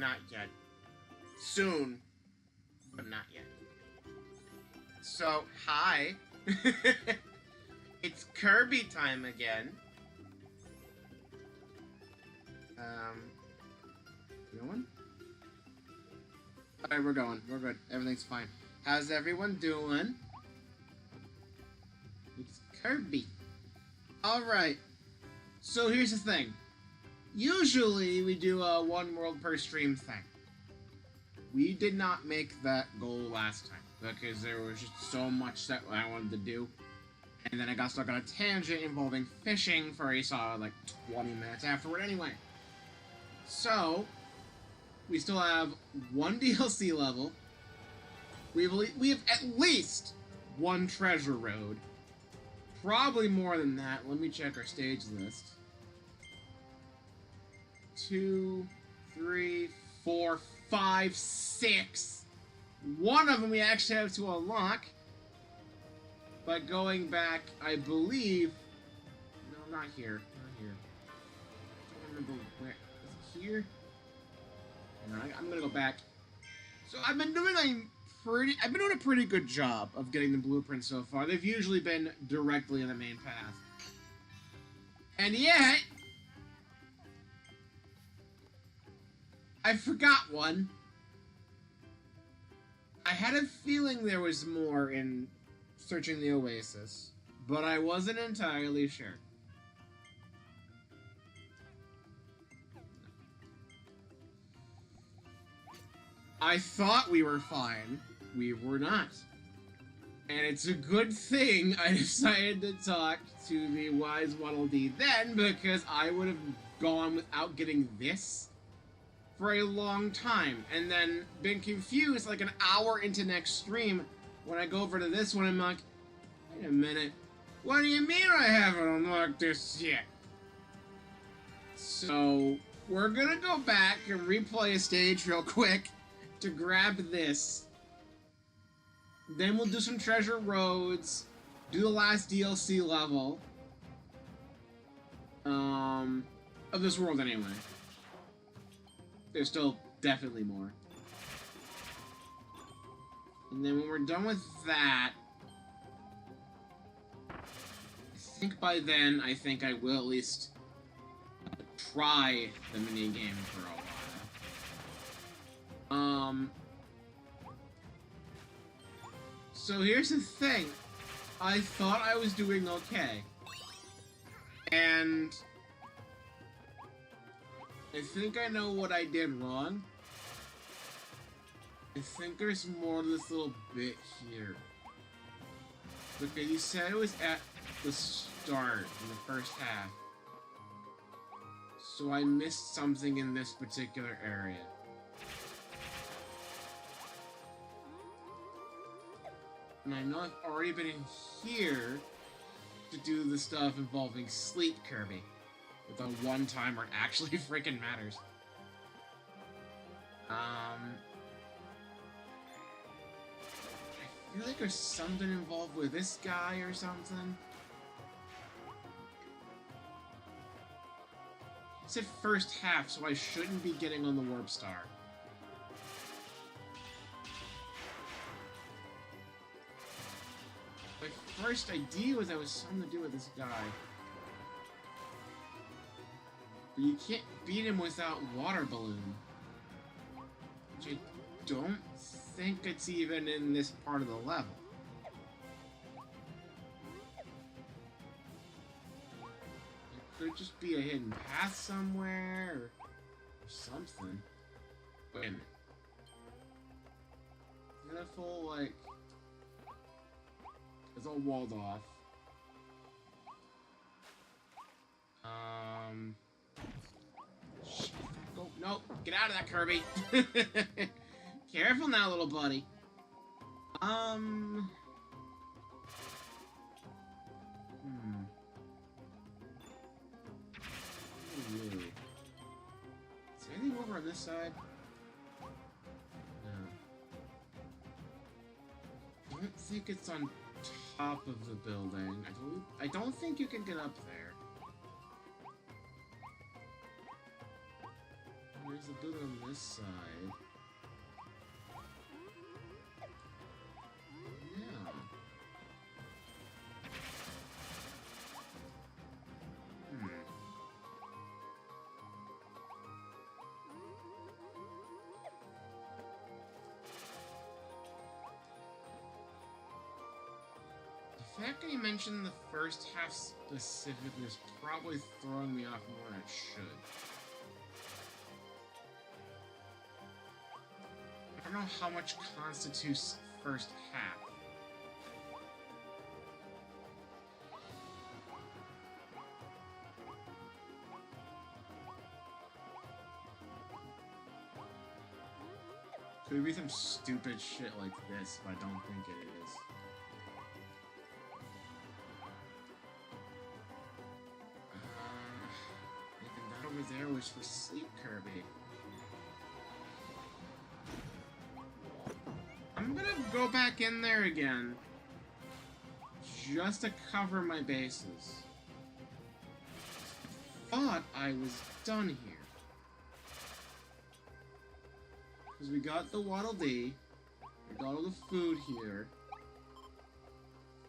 not yet. Soon, but not yet. So, hi. It's Kirby time again. Going? Alright, we're going. We're good. Everything's fine. How's everyone doing? It's Kirby. Alright. So here's the thing. Usually we do a one world per stream thing. We did not make that goal last time because there was just so much that I wanted to do. And then I got stuck on a tangent involving fishing for a solid like 20 minutes afterward anyway. So, we still have one DLC level. We have at least one treasure road. Probably more than that. Let me check our stage list. 2, 3, 4, 5, 6. One of them we actually have to unlock. But going back, I believe... No, not here. Not here. I don't remember where... Is it here? No, I'm gonna go back. So I've been doing a pretty good job of getting the blueprints so far. They've usually been directly in the main path. And yet... I forgot one. I had a feeling there was more in searching the oasis, but I wasn't entirely sure. I thought we were fine. We were not. And it's a good thing I decided to talk to the Wise Waddle Dee then, because I would have gone without getting this for a long time, and then been confused like an hour into next stream when I go over to this one and I'm like, wait a minute, what do you mean I haven't unlocked this yet? So, we're gonna go back and replay a stage real quick to grab this. Then we'll do some treasure roads, do the last DLC level. Of this world anyway. There's still definitely more. And then when we're done with that, I think by then, I think I will at least try the minigame for a while. So here's the thing. I thought I was doing okay. And I think I know what I did wrong. I think there's more to this little bit here. Because you said it was at the start, in the first half. So I missed something in this particular area. And I know I've already been in here to do the stuff involving Sleep Kirby. With a one time where it actually freaking matters. I feel like there's something involved with this guy or something. It said first half, so I shouldn't be getting on the Warp Star. My first idea was that it was something to do with this guy. But you can't beat him without Water Balloon. Which I don't think it's even in this part of the level. It could just be a hidden path somewhere, or something. Wait a minute. Is that a full, like... It's all walled off. Go, no, get out of that, Kirby. Careful now, little buddy. Ooh. Is there anything over on this side? No. I don't think it's on top of the building. I don't think you can get up there. There's there's a building on this side. Yeah. The fact that you mentioned the first half specifically is probably throwing me off more than it should. I don't know how much constitutes first half. Could be some stupid shit like this, but I don't think it is. That over there was for sleep, Kirby. I'm gonna go back in there again, just to cover my bases. I thought I was done here. Because we got the Waddle Dee, we got all the food here.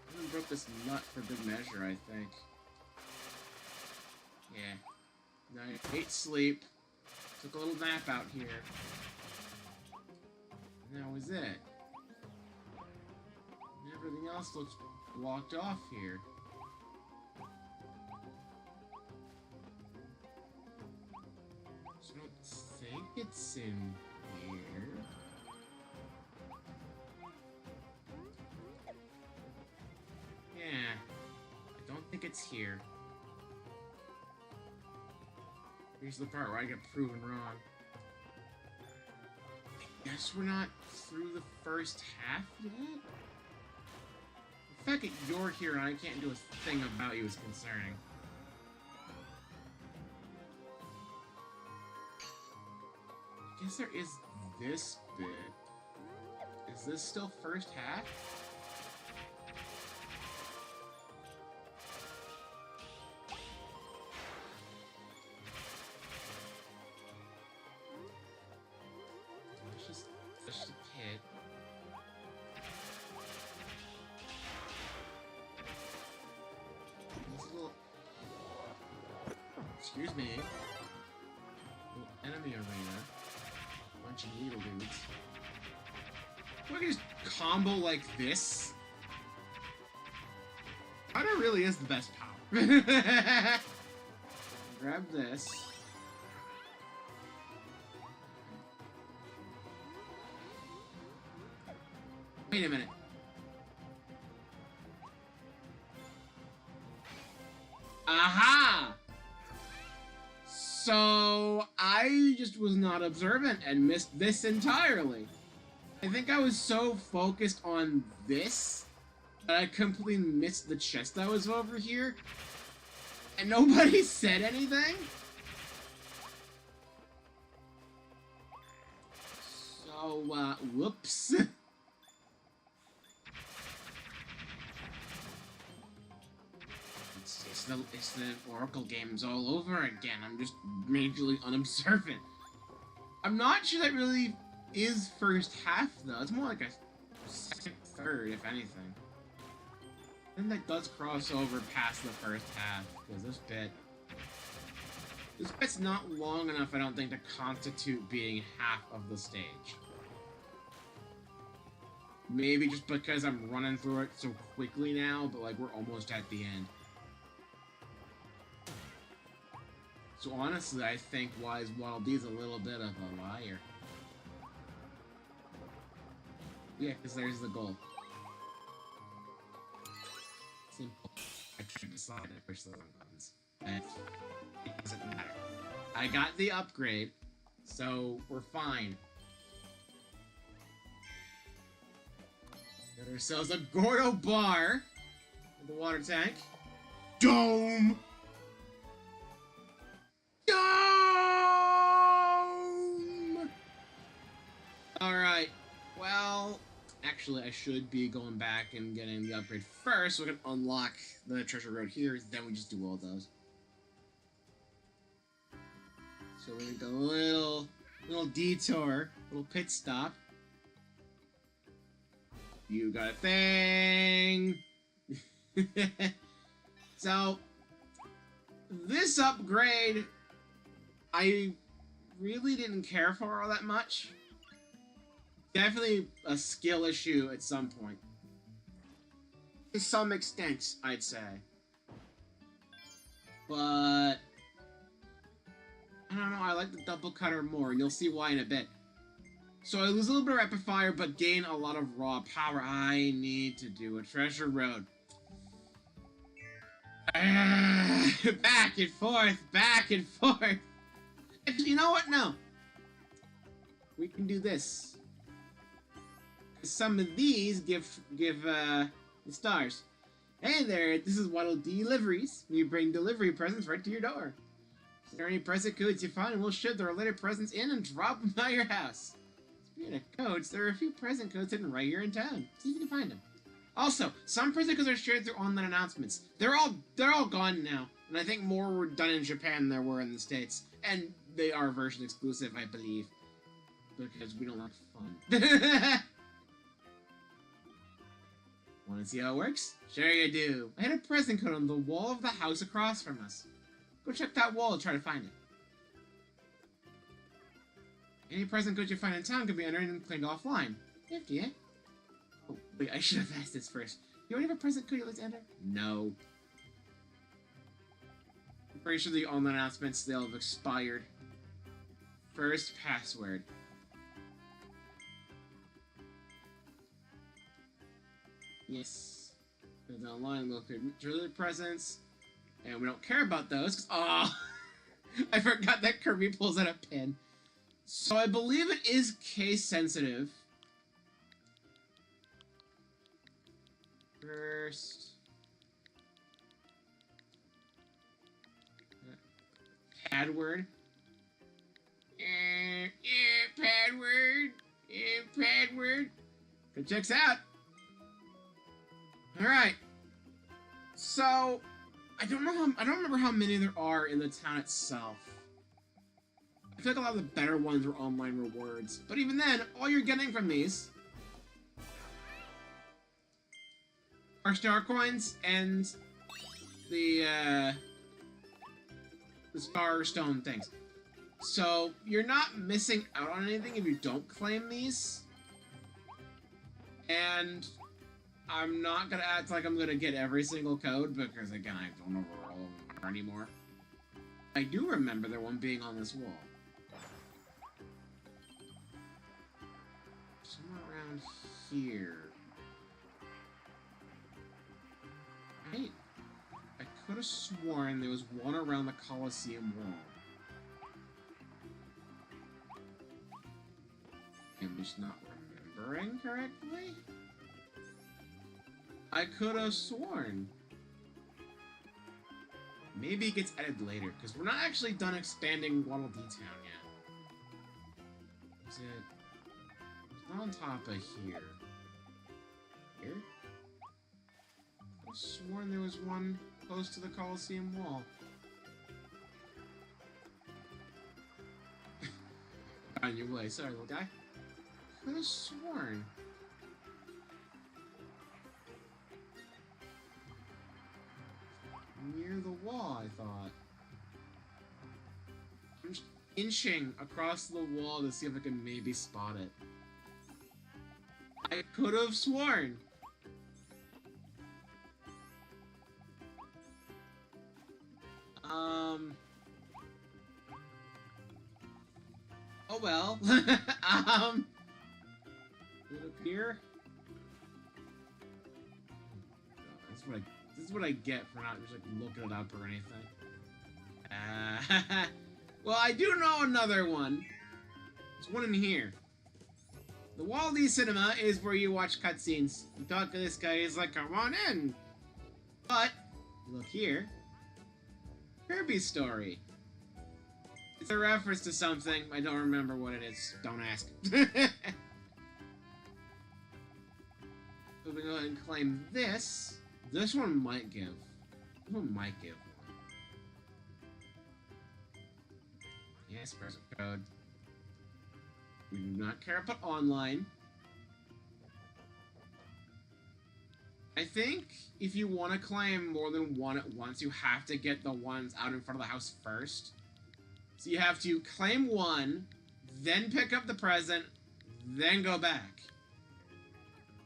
I even broke this nut for good measure, I think. Yeah. Now I ate sleep, took a little nap out here. And that was it. And everything else looks blocked off here. So I don't think it's in here. Yeah, I don't think it's here. Here's the part where I get proven wrong. I guess we're not through the first half yet? The fact that you're here and I can't do a thing about you is concerning. I guess there is this bit. Is this still first half? Let's just hit. This little... Excuse me. Little enemy arena. Bunch of needle dudes. We can just combo like this. Powder really is the best power. Grab this. Wait a minute. Aha! So, I just was not observant and missed this entirely. I think I was so focused on this that I completely missed the chest that was over here. And nobody said anything? So, whoops. It's the Oracle games all over again. I'm just majorly unobservant. I'm not sure that really is first half, though. It's more like a second, third, if anything. Then that does cross over past the first half, because this bit's not long enough, I don't think, to constitute being half of the stage. Maybe just because I'm running through it so quickly now, but like we're almost at the end. So honestly, I think Wise Waddle Dee's a little bit of a liar. Yeah, because there's the goal. Simple. I can't decide to push the wrong buttons. And it doesn't matter. I got the upgrade, so we're fine. Got ourselves a Gordo bar with the water tank. Dome! Dome! Alright, well, actually I should be going back and getting the upgrade first so we can unlock the treasure road here, then we just do all those. So we need a little Little detour, little pit stop. You got a thing. So, this upgrade, I really didn't care for all that much. Definitely a skill issue at some point. To some extent, I'd say. But I don't know, I like the double cutter more, and you'll see why in a bit. So I lose a little bit of rapid fire, but gain a lot of raw power. I need to do a treasure road. Back and forth, back and forth. Actually, you know what? No. We can do this. Some of these give the stars. Hey there, this is Waddle Deliveries. You bring delivery presents right to your door. If there are any present codes you find, we'll ship the related presents in and drop them by your house. Speaking of codes, there are a few present codes hidden right here in town. See if you can find them. Also, some present codes are shared through online announcements. They're all gone now, and I think more were done in Japan than there were in the States. And they are version exclusive, I believe, because we don't like fun. Want to see how it works? Sure you do. I had a present code on the wall of the house across from us. Go check that wall and try to find it. Any present codes you find in town can be entered and claimed offline. 50, eh? Oh, wait, I should have asked this first. You already have a present code you'd like to enter? No. I'm pretty sure the online announcements, they'll have expired. First password. Yes. There's online located jewelry presents. And we don't care about those, because, oh, I forgot that Kirby pulls out a pin. So I believe it is case sensitive. First. Pad word. Pad word. Pad word. Good checks out. Alright. So I don't remember how many there are in the town itself. I feel like a lot of the better ones were online rewards. But even then, all you're getting from these are star coins and the star stone things. So you're not missing out on anything if you don't claim these. And I'm not gonna act like I'm gonna get every single code because again I don't know where all of them are anymore. I do remember there one being on this wall. Somewhere around here. Right? I could have sworn there was one around the Colosseum wall. I'm just not remembering correctly? I could have sworn. Maybe it gets added later, because we're not actually done expanding Waddle Dee Town yet. Is it? It's not on top of here. Here? I could have sworn there was one close to the Colosseum wall. On your way, sorry little guy. I could have sworn. Near the wall, I thought. I'm just inching across the wall to see if I can maybe spot it. I could have sworn. Oh well. Would it appear? This is what I get for not just like looking it up or anything. Well, I do know another one. There's one in here. The Waddle Dee Cinema is where you watch cutscenes. You talk to this guy, he's like, come on in. But, look here. Kirby's story. It's a reference to something. I don't remember what it is. Don't ask. So we go ahead and claim this. This one might give. This one might give one. Yes, present code. We do not care about online. I think if you want to claim more than one at once, you have to get the ones out in front of the house first. So you have to claim one, then pick up the present, then go back.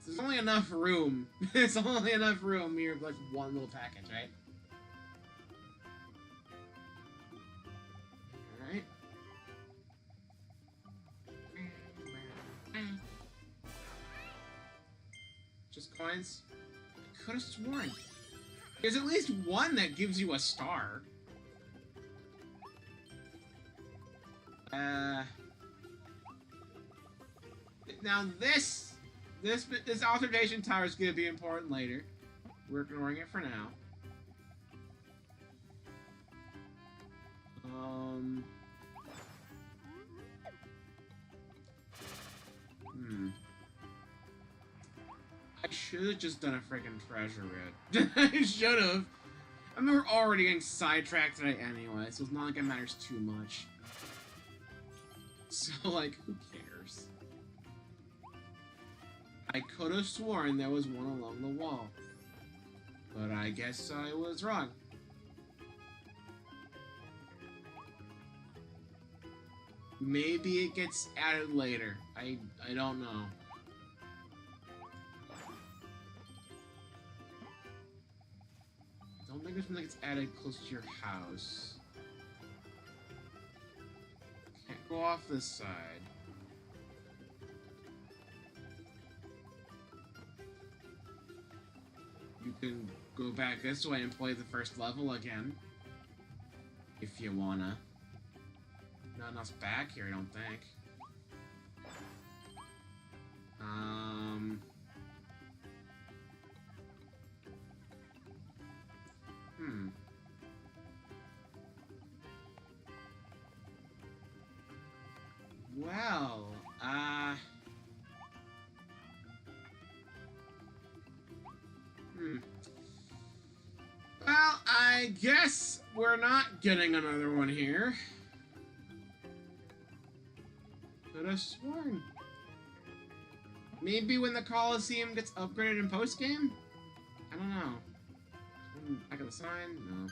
So there's only enough room. It's only enough room here for like one little package, right? Alright. Just coins? I could have sworn. There's at least one that gives you a star. Now this observation tower is going to be important later. We're ignoring it for now. I should have just done a freaking treasure room. I should have. I mean, we're already getting sidetracked today anyway, so it's not like it matters too much. So, like, who cares? I could have sworn there was one along the wall. But I guess I was wrong. Maybe it gets added later. I don't know. I don't think there's something that gets added close to your house. Can't go off this side. You can go back this way and play the first level again. If you wanna. Nothing else back here, I don't think. Well, Well, I guess we're not getting another one here. Could have sworn. Maybe when the Coliseum gets upgraded in post-game? I don't know. Back of the sign? No.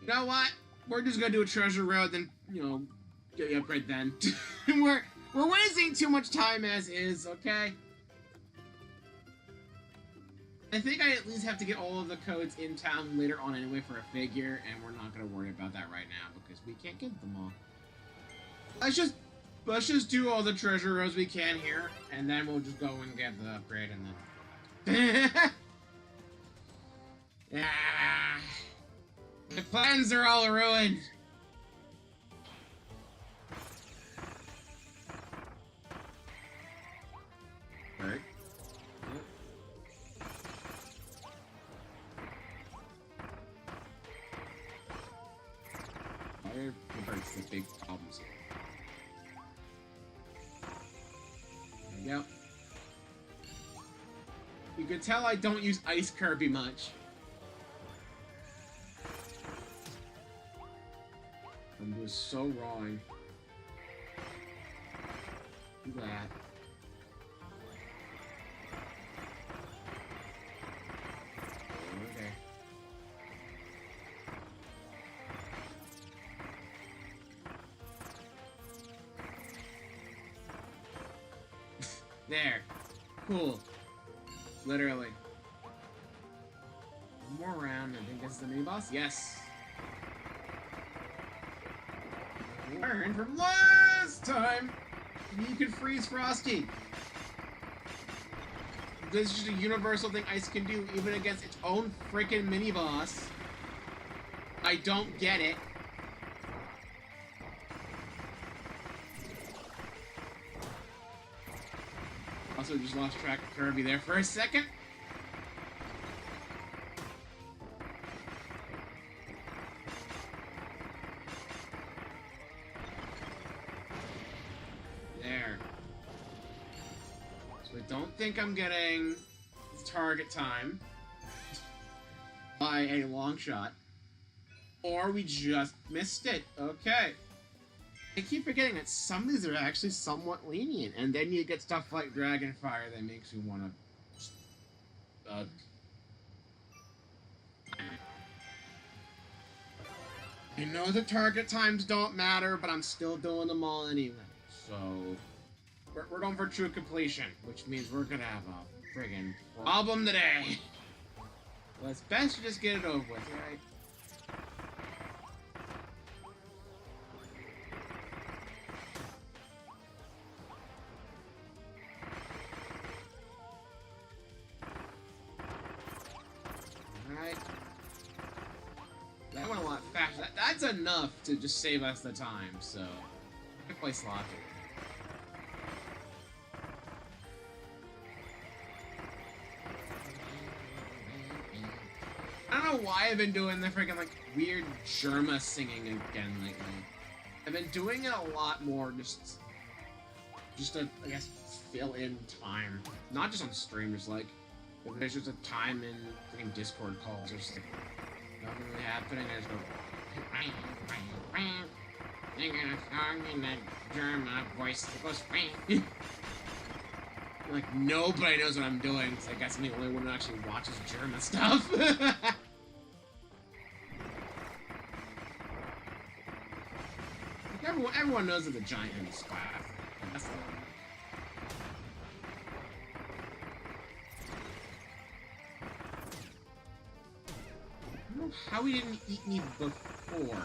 You know what? We're just gonna do a treasure road, then, you know, get the upgrade then. we're wasting too much time as is, okay? I think I at least have to get all of the codes in town later on anyway for a figure, and we're not gonna worry about that right now because we can't get them all. Let's just do all the treasure rows we can here, and then we'll just go and get the upgrade and then... Ah, my plans are all ruined! Alright. Fire converts the big problems here. There we go. You can tell I don't use Ice Kirby much. I'm just so wrong. Do that. Okay. There. Cool. Literally. One more round, I think this is the mini boss. Yes. Learn from last time. You can freeze Frosty. This is just a universal thing Ice can do, even against its own freaking mini boss. I don't get it. Also, just lost track of Kirby there for a second. There. So I don't think I'm getting target time by a long shot. Or we just missed it. Okay. I keep forgetting that some of these are actually somewhat lenient, and then you get stuff like Dragonfire that makes you want to. I know the target times don't matter, but I'm still doing them all anyway. So we're going for true completion, which means we're gonna have a friggin' problem today. Well, it's best to just get it over with, right? Alright. That went a lot faster. That's enough to just save us the time, so good place logic. I don't know why I've been doing the freaking like weird Germa singing again lately. I've been doing it a lot more just to, I guess, fill in time. Not just on stream, just like if there's just a time in freaking Discord calls or something. Nothing really happening, I just go singing a song in that German voice. It goes like nobody knows what I'm doing, because I guess I'm the only one who actually watches German stuff. Everyone knows that the giant in the sky. That's the one. I don't know how he didn't eat me before.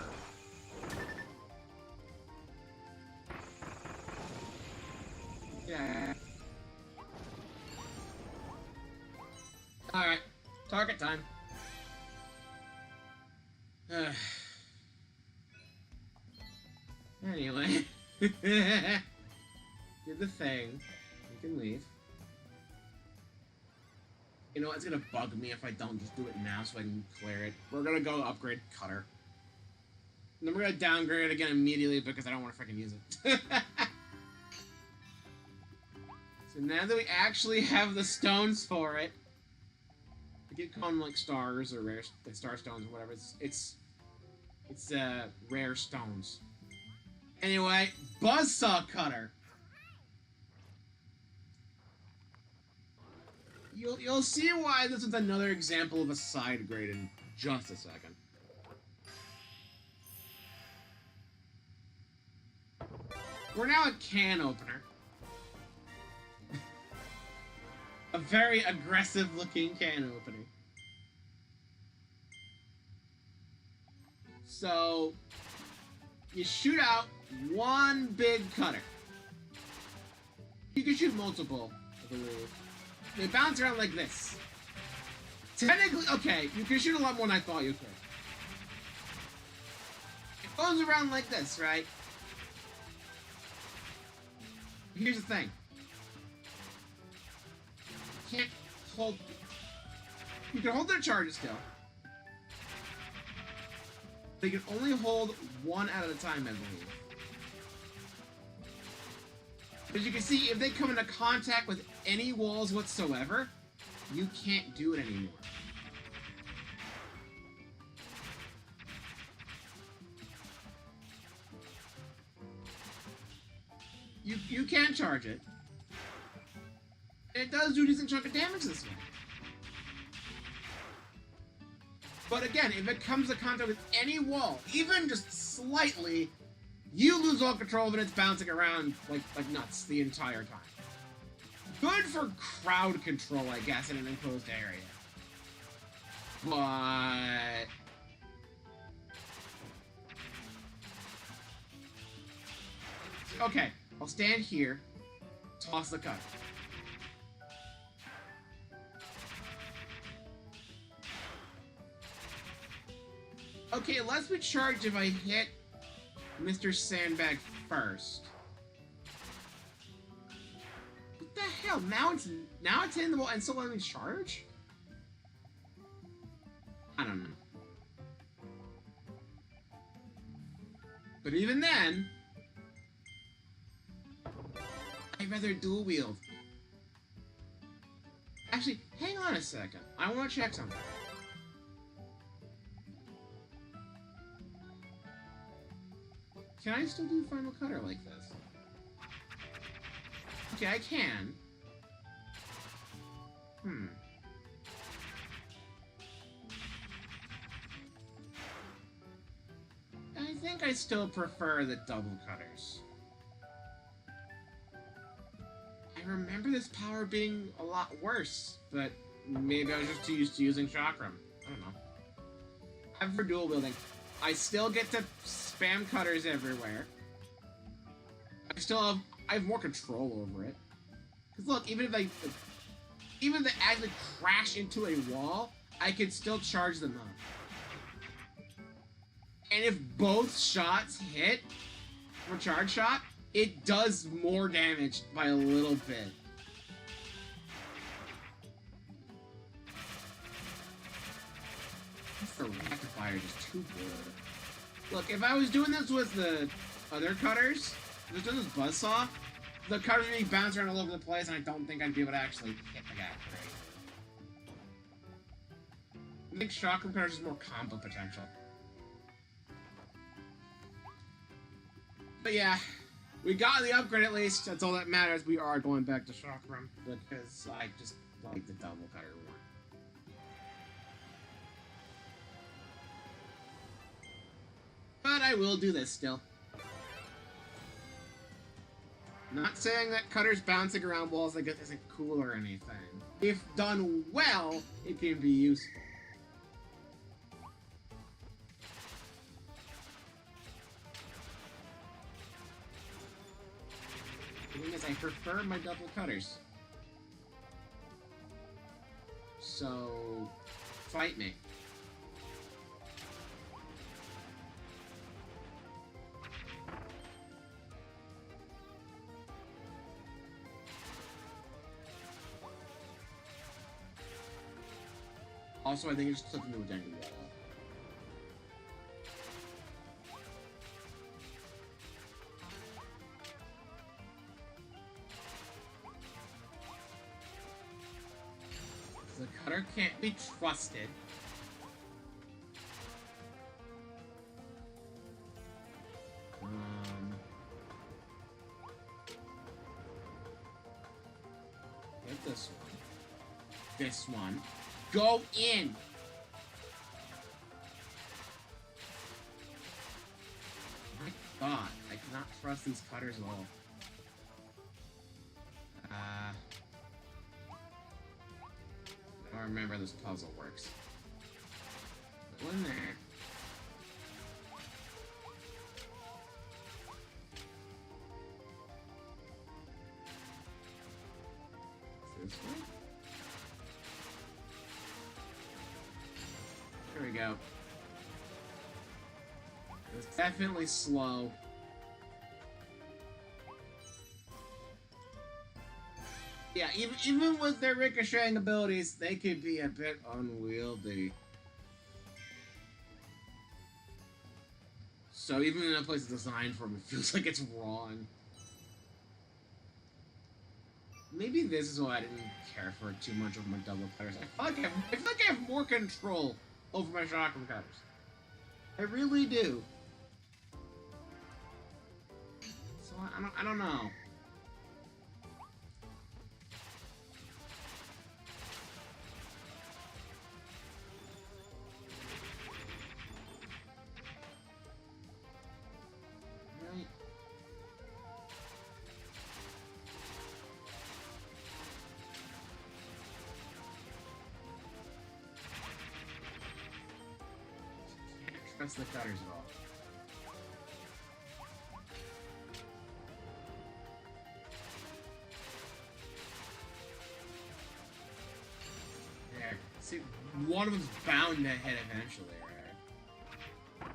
Yeah. Alright. Target time. Anyway. Do the thing. You can leave. You know, it's gonna bug me if I don't just do it now so I can clear it. We're gonna go upgrade Cutter. And then we're gonna downgrade it again immediately because I don't want to freaking use it. So now that we actually have the stones for it, we can call them like stars or rare, like star stones or whatever. It's rare stones. Anyway, Buzzsaw Cutter. You'll see why this is another example of a side grade in just a second. We're now a can opener. A very aggressive looking can opener. So you shoot out one big cutter. You can shoot multiple, I believe. They bounce around like this. Technically, okay, you can shoot a lot more than I thought you could. It goes around like this, right? Here's the thing. You can't hold... You can hold their charges still. They can only hold one at a time, I believe. As you can see, if they come into contact with any walls whatsoever, you can't do it anymore. You can charge it. And it does do a decent chunk of damage this way. But again, if it comes into contact with any wall, even just slightly, you lose all control of it. It's bouncing around like nuts the entire time. Good for crowd control, I guess, in an enclosed area. But... okay, I'll stand here, toss the cut. Okay, let's be charged if I hit Mr. Sandbag first. What the hell? Now it's hitting the wall and still letting me charge? I don't know. But even then, I'd rather dual wield. Actually, hang on a second. I want to check something. Can I still do Final Cutter like this? Okay, I can. I think I still prefer the double cutters. I remember this power being a lot worse, but maybe I was just too used to using Chakram. I don't know. As for dual wielding, I still get to spam cutters everywhere. I have more control over it. Cause look, even if they actually crash into a wall, I can still charge them up. And if both shots hit from a charge shot, it does more damage by a little bit. The rapid fire is just too good. Look, if I was doing this with the other cutters, if I was doing this buzzsaw, the cutters would be bouncing around all over the place, and I don't think I'd be able to actually hit the guy. I think Chakram cutters has more combo potential. But yeah, we got the upgrade at least. That's all that matters. We are going back to Chakram because I just like the double cutter more. But I will do this still. Not saying that cutters bouncing around walls like this isn't cool or anything. If done well, it can be useful. The thing is, I prefer my double cutters. So, fight me. Also, I think it just clipped into a dang wall. The cutter can't be trusted. Get this one. This one. Go in! My god, I cannot trust these cutters at all. I don't remember how this puzzle works. Go in there. This way? There we go. It's definitely slow. Yeah, even with their ricocheting abilities, they could be a bit unwieldy. So even in a place designed for them, it feels like it's wrong. Maybe this is why I didn't care for it too much over my double cutters. I feel like I have more control over my Chakram cutters. I really do. So I don't know. Right. Can't trust the cutters at all. There. See, one of them's bound to hit eventually, right?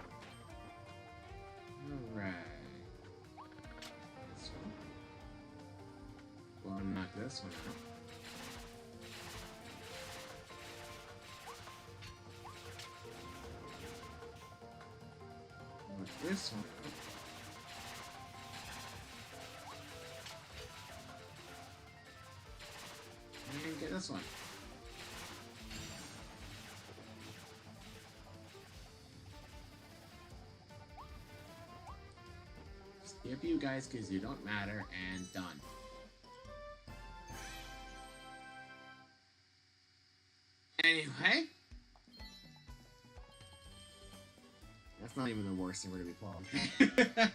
Alright. This one. Well, knock this one out. This one. And get this one. Skip you guys because you don't matter, and done. Anyway. That's not even the worst thing we're going to be playing.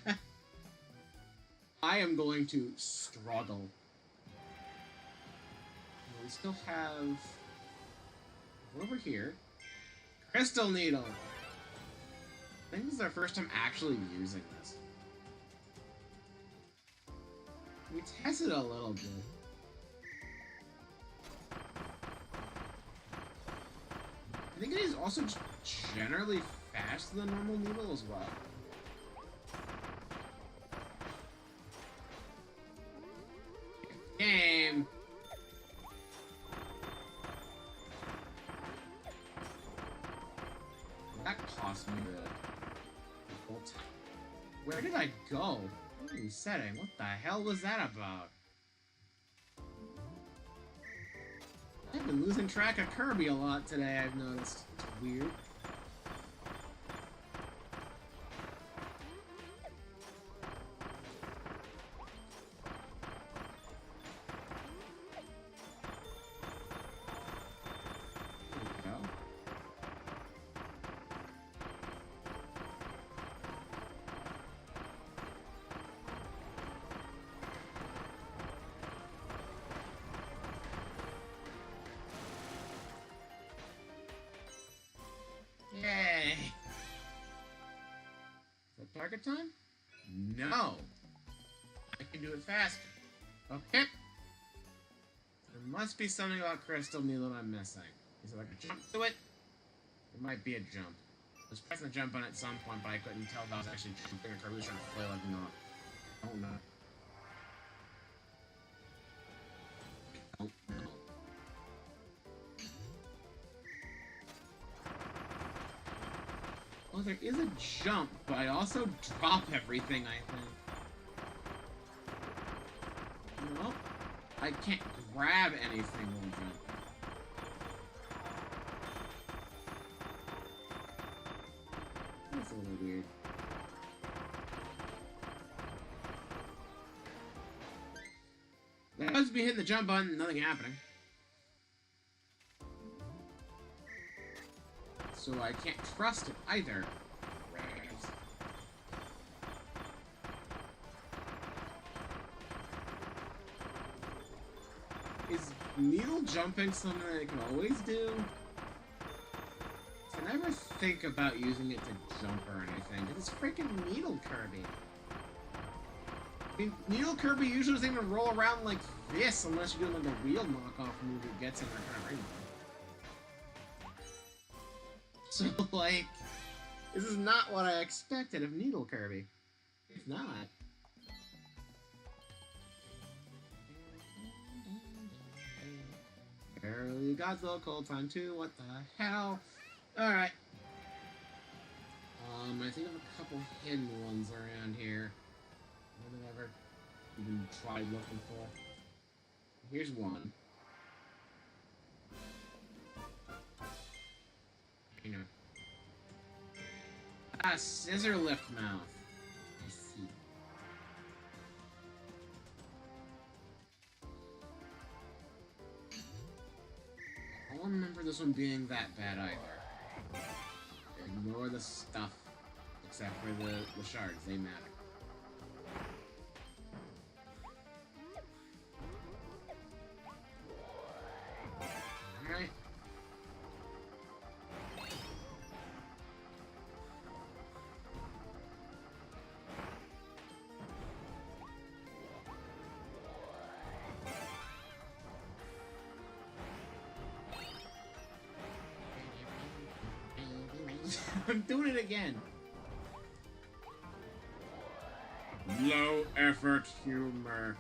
I am going to struggle. We still have... over here. Crystal Needle! I think this is our first time actually using this. We tested a little bit. I think it is also generally faster than normal needle as well. Game! That cost me the whole time. Where did I go? What are you setting? What the hell was that about? I've been losing track of Kirby a lot today, I've noticed. It's weird. Yay! Is that target time? No! I can do it faster. Okay. There must be something about Crystal Needle I'm missing. Is there like a jump to it? There might be a jump. I was pressing the jump button at some point, but I couldn't tell if I was actually jumping or Kirby was trying to flail like not. I don't know. I don't know. Oh, there is a jump, but I also drop everything, I think. Nope. I can't grab anything while jumping. That's a little weird. That must be hitting the jump button, nothing happening. So I can't trust it either. Is needle jumping something that I can always do? I never think about using it to jump or anything. It's freaking Needle Kirby. I mean, Needle Kirby usually doesn't even roll around like this unless you're doing like a wheel knockoff move that gets in that kind of rainbow. So, like, this is not what I expected of Needle Kirby. It's not. Barely got the cold time too, what the hell? Alright. I think I have a couple hidden ones around here. What have I ever even tried looking for? Here's one. You know. Ah, scissor lift mouth. I see. I don't remember this one being that bad either. Ignore the stuff. Except for the shards, they matter. Alright. I'm doing it again. Low effort humor.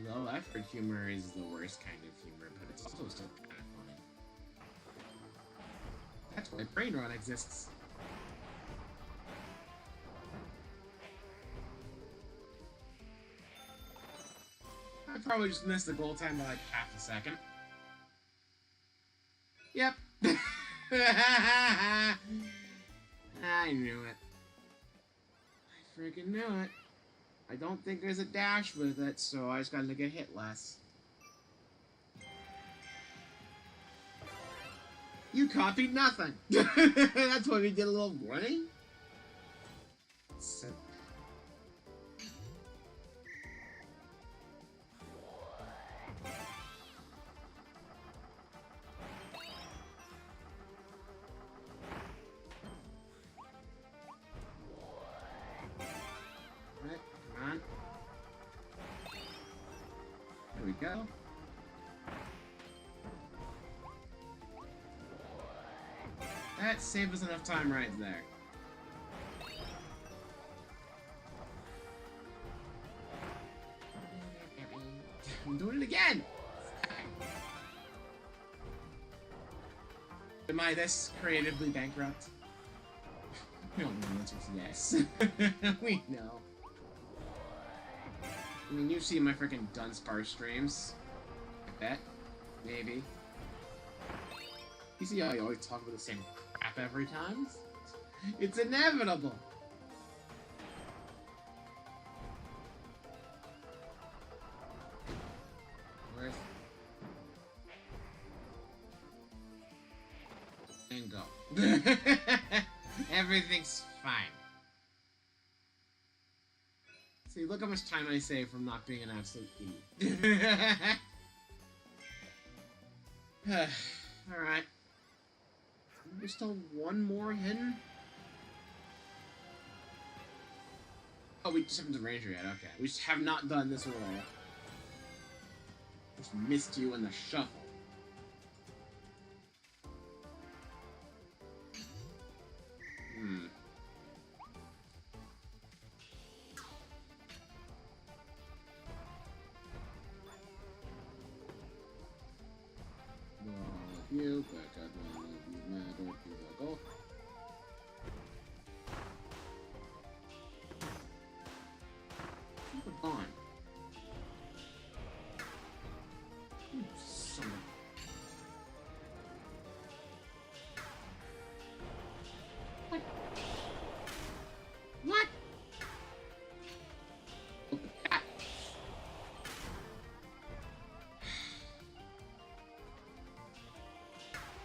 Low effort humor is the worst kind of humor, but it's also still kind of funny. My brain rot exists. I probably just missed the goal time by like half a second. Yep. I knew it. I freaking knew it. I don't think there's a dash with it, so I just gotta get hit less. You copied nothing. That's why we did a little warning. So there we go. That saved us enough time right there. I'm doing it again! Am I this creatively bankrupt? We don't know the answer is yes. We know. I mean, you've seen my freaking Dunsparce streams. I bet. Maybe. You see how I always talk about the same crap every time? It's inevitable! Where's... And go. Everything's fine. See, look how much time I save from not being an absolute idiot. Alright. There's still one more hidden? Oh, we just haven't done Ranger yet, okay. We just have not done this at all. Just missed you in the shuffle. You, but I don't know if you matter if you go. Keep it gone. You son of... What? What?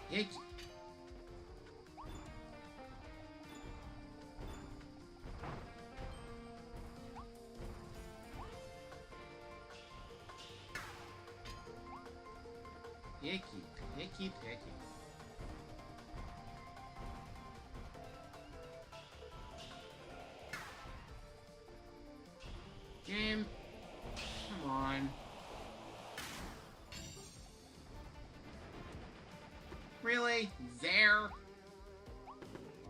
Hickey. Picky. Game. Come on. Really? There?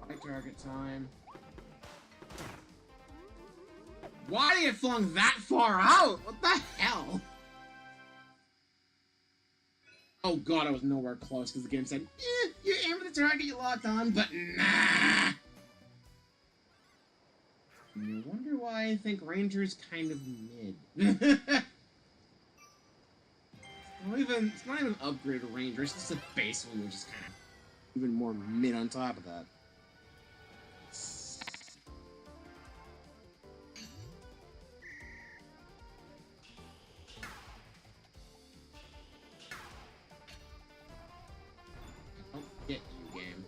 My target time. Why did it flung that far out? What the hell? Oh god, I was nowhere close because the game said, you aim for the target, you locked on, but nah! You wonder why I think Ranger's kind of mid. It's not even an upgraded Ranger, it's just a base one, which is kind of even more mid on top of that. I don't get you, game.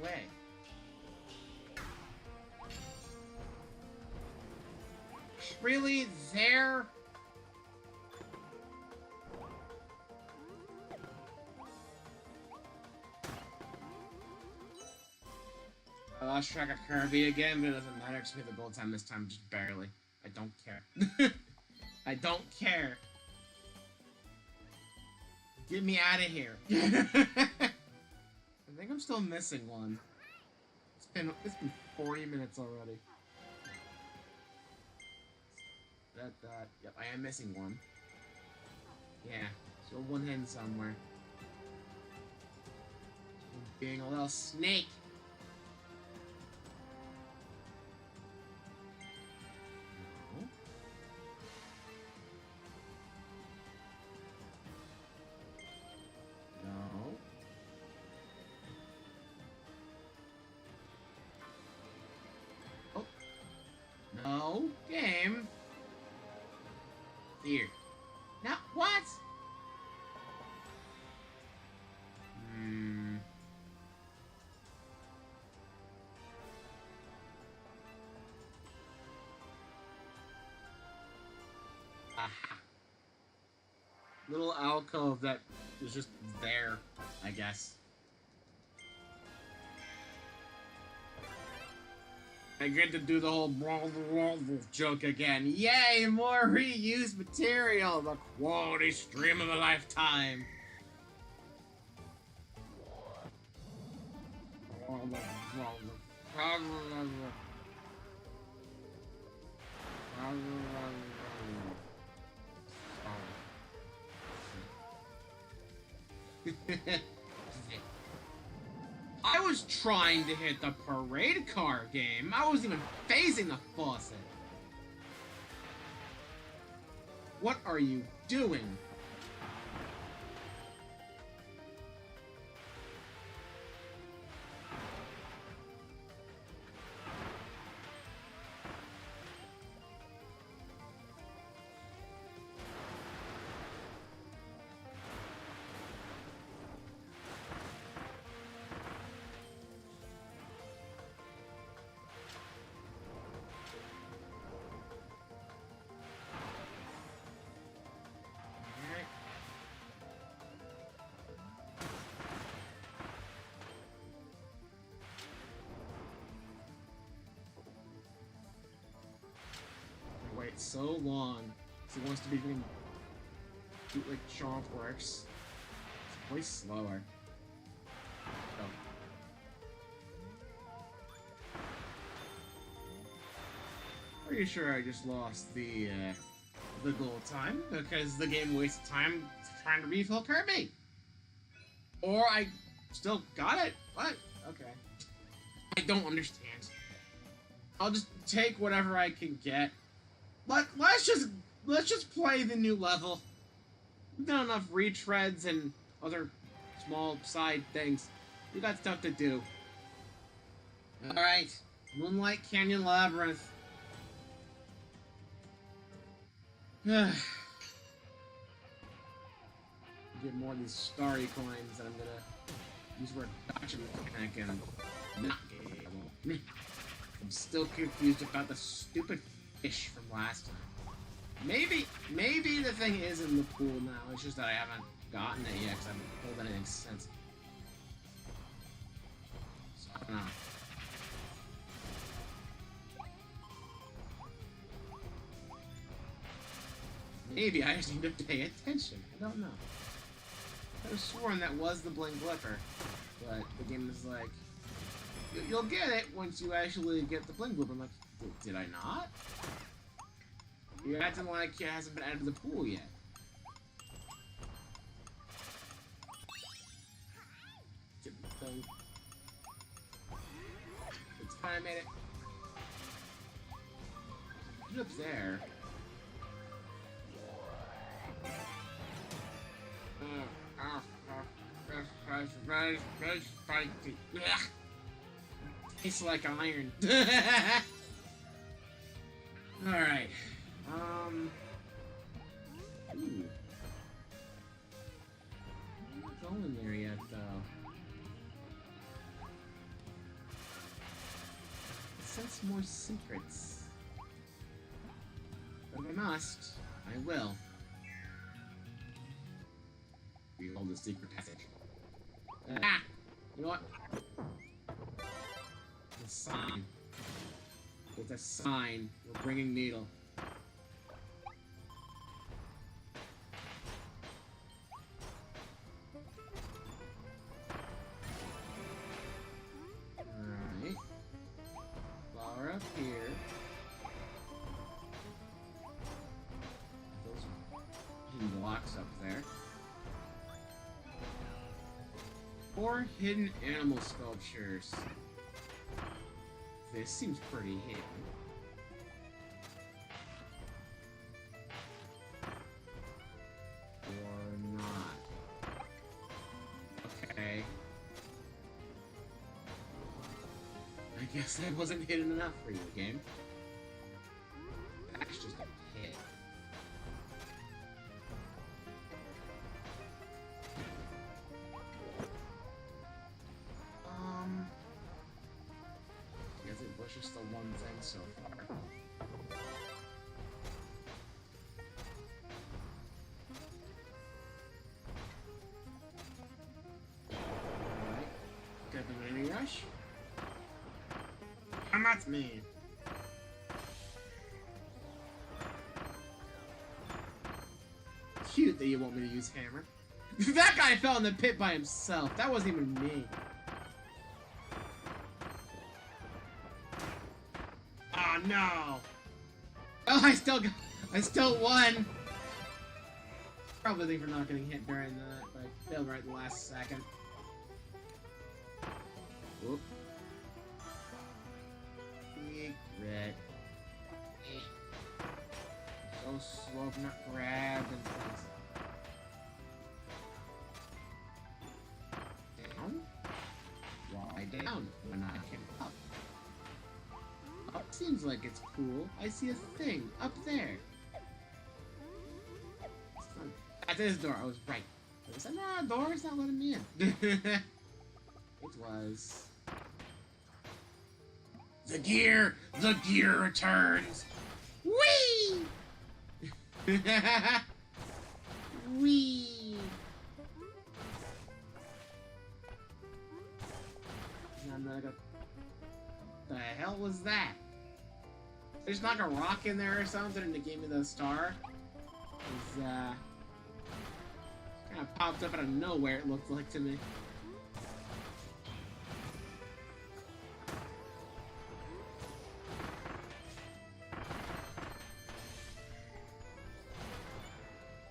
Way. Really? There? lost track of Kirby again, but it doesn't matter because we have the gold time this time, just barely. I don't care. I don't care. Get me out of here. I think I'm still missing one. It's been 40 minutes already. Yep, I am missing one. Yeah, so one hidden somewhere. Being a little snake. No, game. Here. Now, what? Aha. Little alcove that is just there, I guess. I get to do the whole joke again. Yay, more reused material! The quality stream of a lifetime! I was trying to hit the parade car game. I wasn't even phasing the faucet. What are you doing? Wait so long. He wants to be doing like Chomp works. It's way slower. Oh. Pretty sure I just lost the gold time because the game wasted time trying to refill Kirby. Or I still got it. What? Okay. I don't understand. I'll just take whatever I can get. Let's just play the new level. We've done enough retreads and other small side things. We got stuff to do. Alright. Moonlight Canyon Labyrinth. Get more of these starry coins that I'm gonna use for a gotcha mechanic and not get. I'm still confused about the stupid fish from last time. Maybe the thing is in the pool now. It's just that I haven't gotten it yet because I haven't pulled anything since. So I don't know. Maybe I just need to pay attention. I don't know. I was sworn that was the Bling Blipper, but the game is like, you'll get it once you actually get the Bling Blipper. I'm like, did I not? You're acting like it hasn't been added to the pool yet. It's fine, I made it. Get up there. Tastes like iron. Alright. Ooh. I'm not going there yet, though. Sense more secrets. But if I must, I will. Behold the secret passage. Ah! You know what? a sign. It's a sign. We're bringing Needle. Alright. Flower up here. Those hidden blocks up there. 4 hidden animal sculptures. This seems pretty hidden. Or not. Okay. I guess that wasn't hidden enough for you, game. That's just a pit. Guess it was just the one thing so far. Alright. Got the mini rush. Come at me! Cute that you want me to use hammer. That guy fell in the pit by himself. That wasn't even me. Oh no! Oh, I still won! Probably for not getting hit during that, but I failed right in the last second. Whoop. Regret. So slow if not grabbed and things. Down? Why down when I can up? Up seems like it's cool. I see a thing up there. At this door, I was right. I said, nah, door's not letting me in. It was. The gear returns. Whee! Whee! I'm not gonna. The hell was that? There's like a rock in there or something, and it gave me the star. It was, kind of popped up out of nowhere, it looked like to me.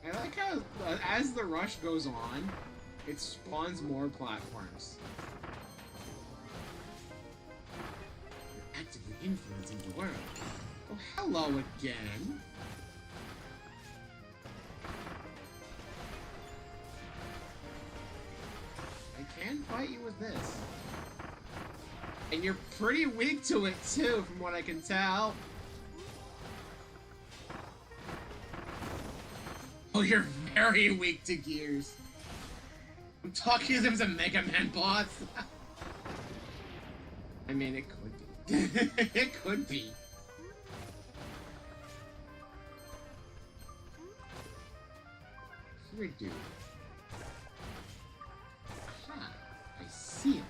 I like how, as the rush goes on, it spawns more platforms. You're actively influencing the world. Oh, hello again. I can fight you with this. And you're pretty weak to it too, from what I can tell. Oh, you're very weak to gears. I'm talking to them as a Mega Man boss. I mean, it could be. It could be. Here, dude. Aha, I see him.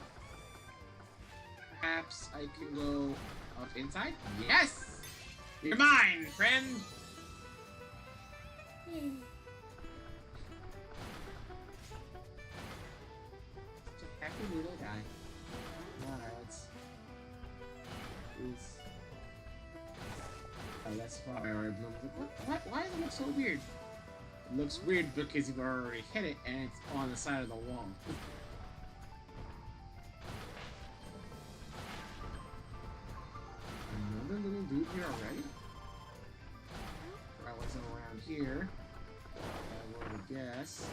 Perhaps I can go up inside? Yes! You're mine, friend! Yay. Such a happy little guy. Alright, let's... Oh, that's fire. What? Why does it look so weird? It looks weird because you've already hit it and it's on the side of the wall. Another little dude here already? I wasn't around here. I would guess.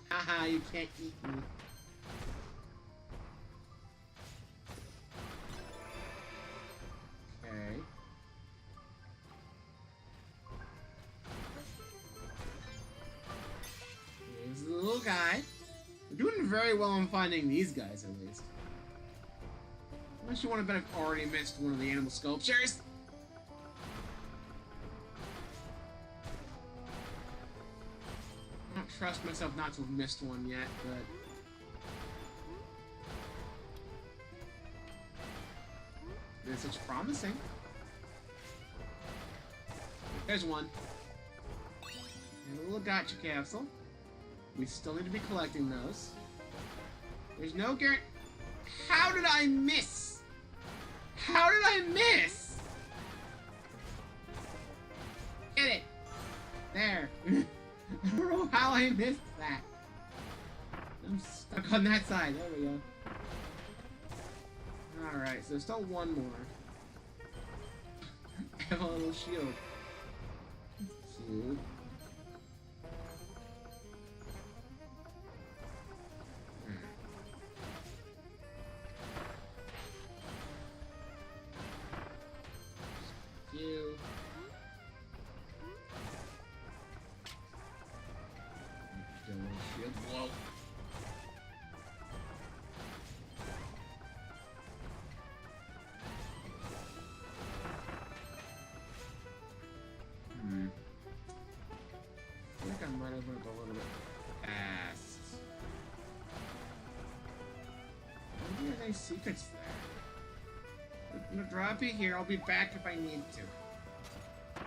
Haha, you can't eat me. Okay. Here's the little guy. We're doing very well on finding these guys, at least. Unless you want to bet I've already missed one of the animal sculptures. I don't trust myself not to have missed one yet, but... This looks promising. There's one. And a little gotcha capsule. We still need to be collecting those. There's no guarantee. How did I miss? How did I miss? Get it. There. I don't know how I missed that. I'm stuck on that side. There we go. Alright, so there's still one more. I have a little shield. Cute. You. Get a little shield. Whoa. I think I might have went a little bit fast. Maybe there's any secrets there. I'm gonna drop it here. I'll be back if I need to. I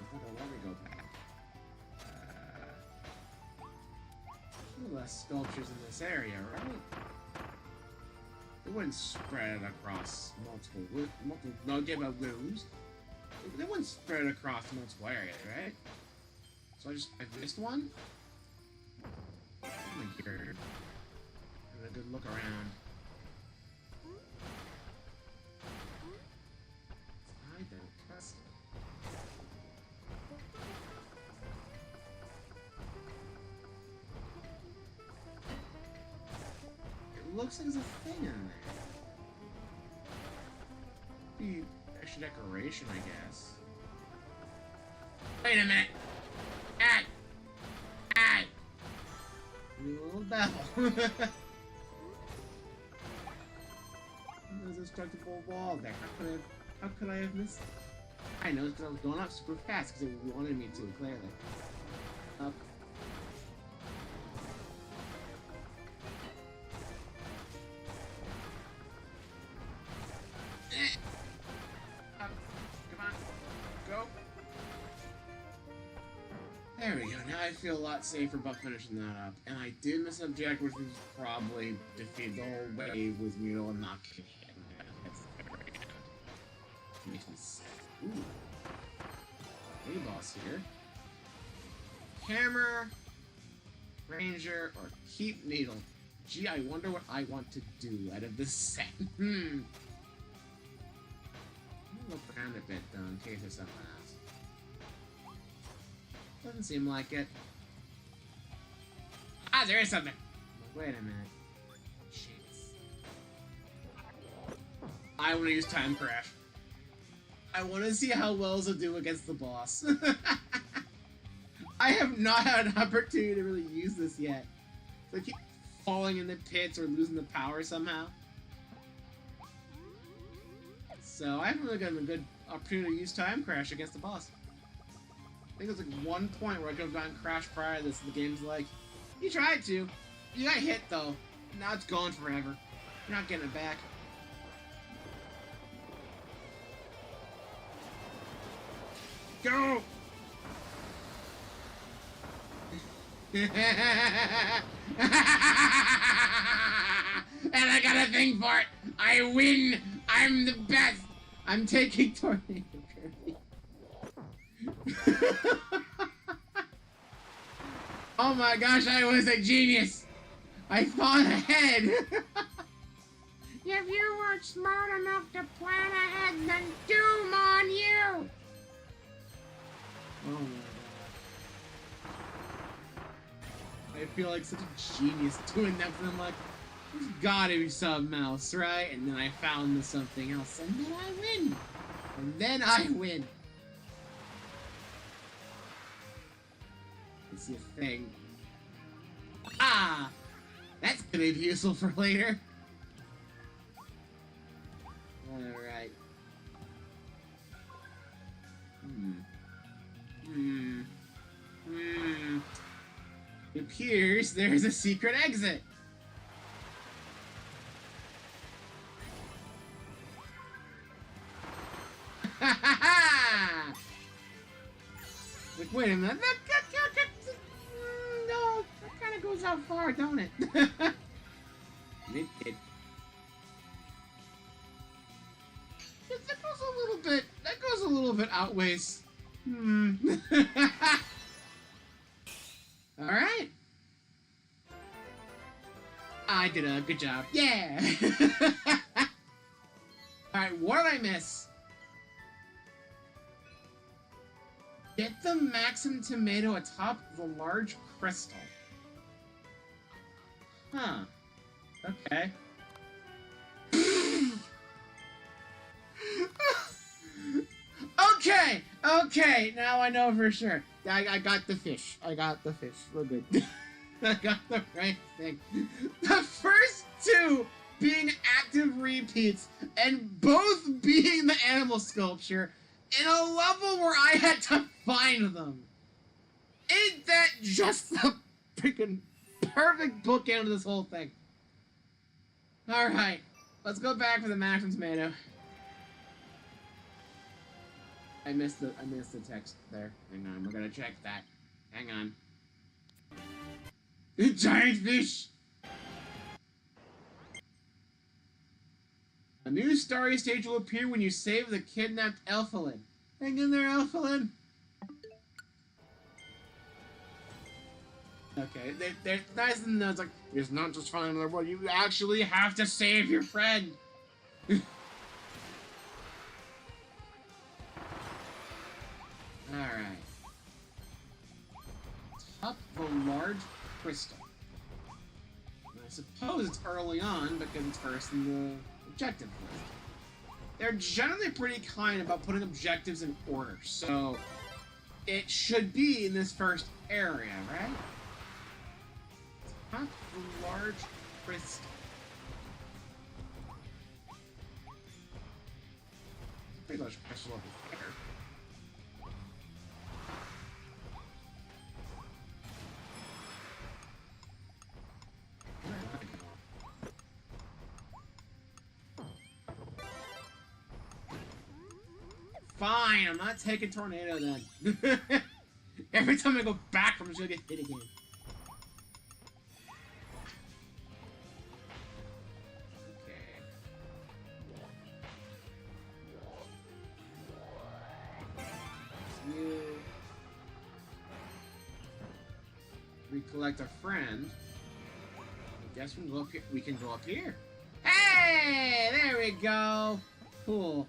think I'll let me go back. Few less sculptures in this area, right? They wouldn't spread across multiple no, give out rooms. They wouldn't spread across multiple areas, right? So I missed one? Oh my god. Have a good look around. It looks like there's a thing in there. Be extra decoration, I guess. Wait a minute! Hey! Hey! Little bell. There's a destructible wall there. How could I have missed it? I know, because I was going up super fast because it wanted me to, clearly. Up. Up. Come on. Go. There we go. Now I feel a lot safer about finishing that up. And I did miss an objective, which was probably defeat the whole wave with Mule and not getting hit. Makes me sick. Ooh. Hey, boss here. Hammer, Ranger, or Keep Needle. Gee, I wonder what I want to do out of this set. Let me look around a bit, though, in case there's something else. Doesn't seem like it. Ah, there is something! Wait a minute. Jeez. I want to use Time Crash. I want to see how Wells will do against the boss. I have not had an opportunity to really use this yet. So I keep falling in the pits or losing the power somehow. So I haven't really gotten a good opportunity to use Time Crash against the boss. I think there's like one point where I could have gotten Crash prior to this, and the game's like, you tried to. You got hit though. Now it's gone forever. You're not getting it back. Go! And I got a thing for it! I win! I'm the best! I'm taking Tornado Kirby. Oh my gosh, I was a genius! I thought ahead! If you weren't smart enough to plan ahead, then doom on you! Oh my god. I feel like such a genius doing that, but I'm like, there's gotta be something else, right? And then I found the something else, and then I win! And then I win! Let's see a thing. Ah! That's gonna be useful for later. Alright. It appears there's a secret exit. Like, wait a minute. No, that kind of goes out far, don't it? It did. That goes a little bit outways. Alright. I did a good job. Yeah! Alright, what did I miss? Get the Maxim tomato atop the large crystal. Huh. Okay. Okay, now I know for sure. I got the fish. We're good. I got the right thing. The first two being active repeats, and both being the animal sculpture, in a level where I had to find them. Ain't that just the freaking perfect bookend of this whole thing? Alright, let's go back for the Maxim tomato. I missed the text there. Hang on, we're gonna check that. Hang on. Giant fish! A new starry stage will appear when you save the kidnapped Elfalin. Hang in there, Elfalin! Okay, they're nice and it's like, it's not just finding another world, you actually have to save your friend! Alright. Top the large crystal. I suppose it's early on because it's first in the objective list. They're generally pretty kind about putting objectives in order, so it should be in this first area, right? Top the large crystal. It's a pretty large crystal over there. Fine, I'm not taking tornado then. Every time I go back, I'm just gonna get hit again. Okay. You recollect a friend. I guess we can go up here. We can go up here. Hey, there we go. Cool.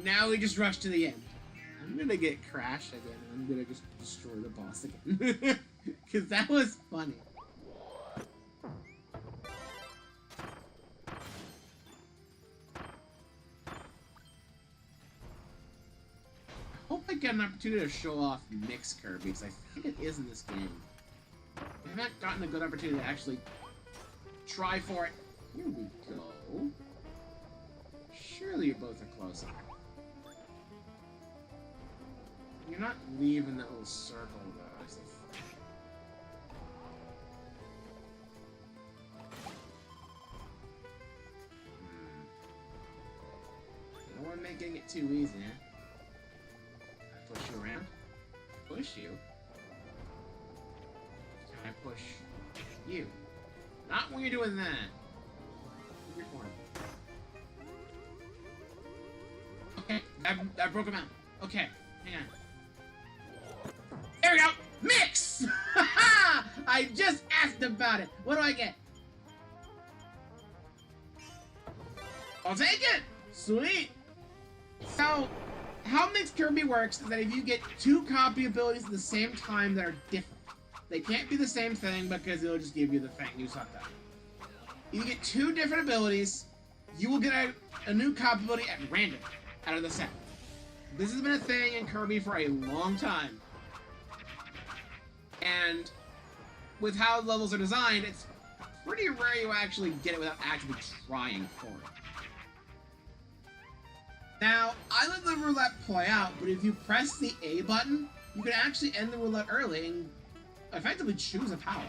Now we just rush to the end. I'm gonna get Crash again. I'm gonna just destroy the boss again. Because that was funny. I hope I get an opportunity to show off Mix Kirby, because I think it is in this game. I haven't gotten a good opportunity to actually try for it. Here we go. Surely you both are close enough. You're not leaving that little circle, though. Is the No one making it too easy, eh? Push you around? Push you? Can I push you? Not when you're doing that. Your form. Okay, I broke him out. Okay, hang on. There we go! Mix! I just asked about it. What do I get? I'll take it! Sweet! So, how Mix Kirby works is that if you get two copy abilities at the same time that are different, they can't be the same thing because it'll just give you the thing you sucked up. If you get two different abilities, you will get a new copy ability at random out of the set. This has been a thing in Kirby for a long time. And with how levels are designed, it's pretty rare you actually get it without actually trying for it. Now, I let the roulette play out, but if you press the A button, you can actually end the roulette early and effectively choose a power.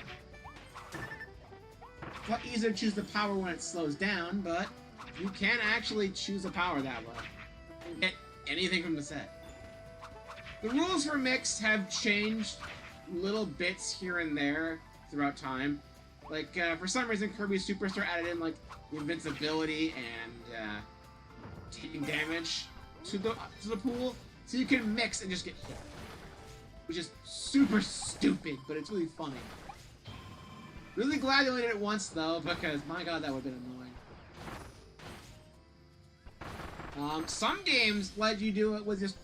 It's a lot easier to choose the power when it slows down, but you can actually choose a power that way. And get anything from the set. The rules for mixed have changed little bits here and there throughout time. Like, for some reason, Kirby Superstar added in, like, the invincibility and, taking damage to the pool, so you can mix and just get hit. Which is super stupid, but it's really funny. Really glad they only did it once, though, because, my god, that would have been annoying. Some games let you do it with just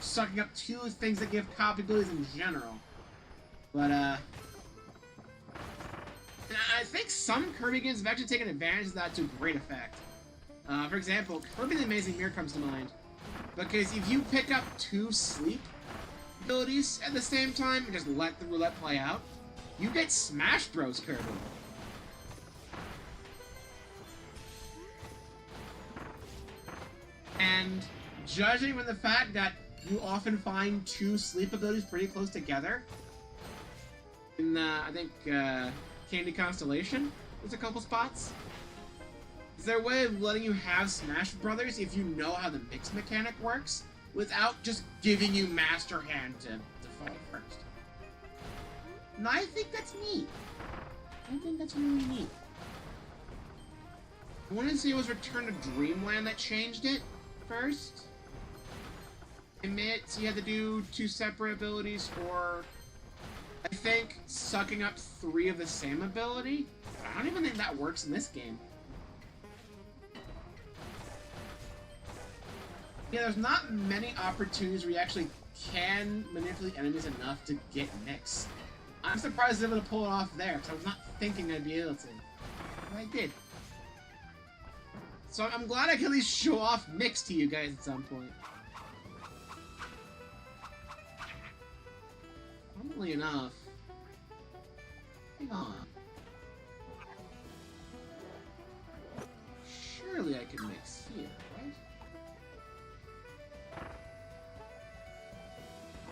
sucking up 2 things that give copy abilities in general. But, I think some Kirby games have actually taken advantage of that to great effect. For example, Kirby the Amazing Mirror comes to mind. Because if you pick up 2 sleep abilities at the same time and just let the roulette play out, you get Smash Bros. Kirby. And judging from the fact that you often find 2 sleep abilities pretty close together, in, I think, Candy Constellation, there's a couple spots. Is there a way of letting you have Smash Brothers if you know how the mix mechanic works, without just giving you Master Hand to fight first? And I think that's neat. I think that's really neat. I want to say it was Return to Dreamland that changed it first. Admit you had to do 2 separate abilities for, I think, sucking up 3 of the same ability. But I don't even think that works in this game. Yeah, there's not many opportunities where you actually can manipulate enemies enough to get mix. I'm surprised I was able to pull it off there, because I was not thinking I'd be able to. But I did. So I'm glad I can at least show off mix to you guys at some point. Funnily enough. Hang on. Surely I can mix here, right?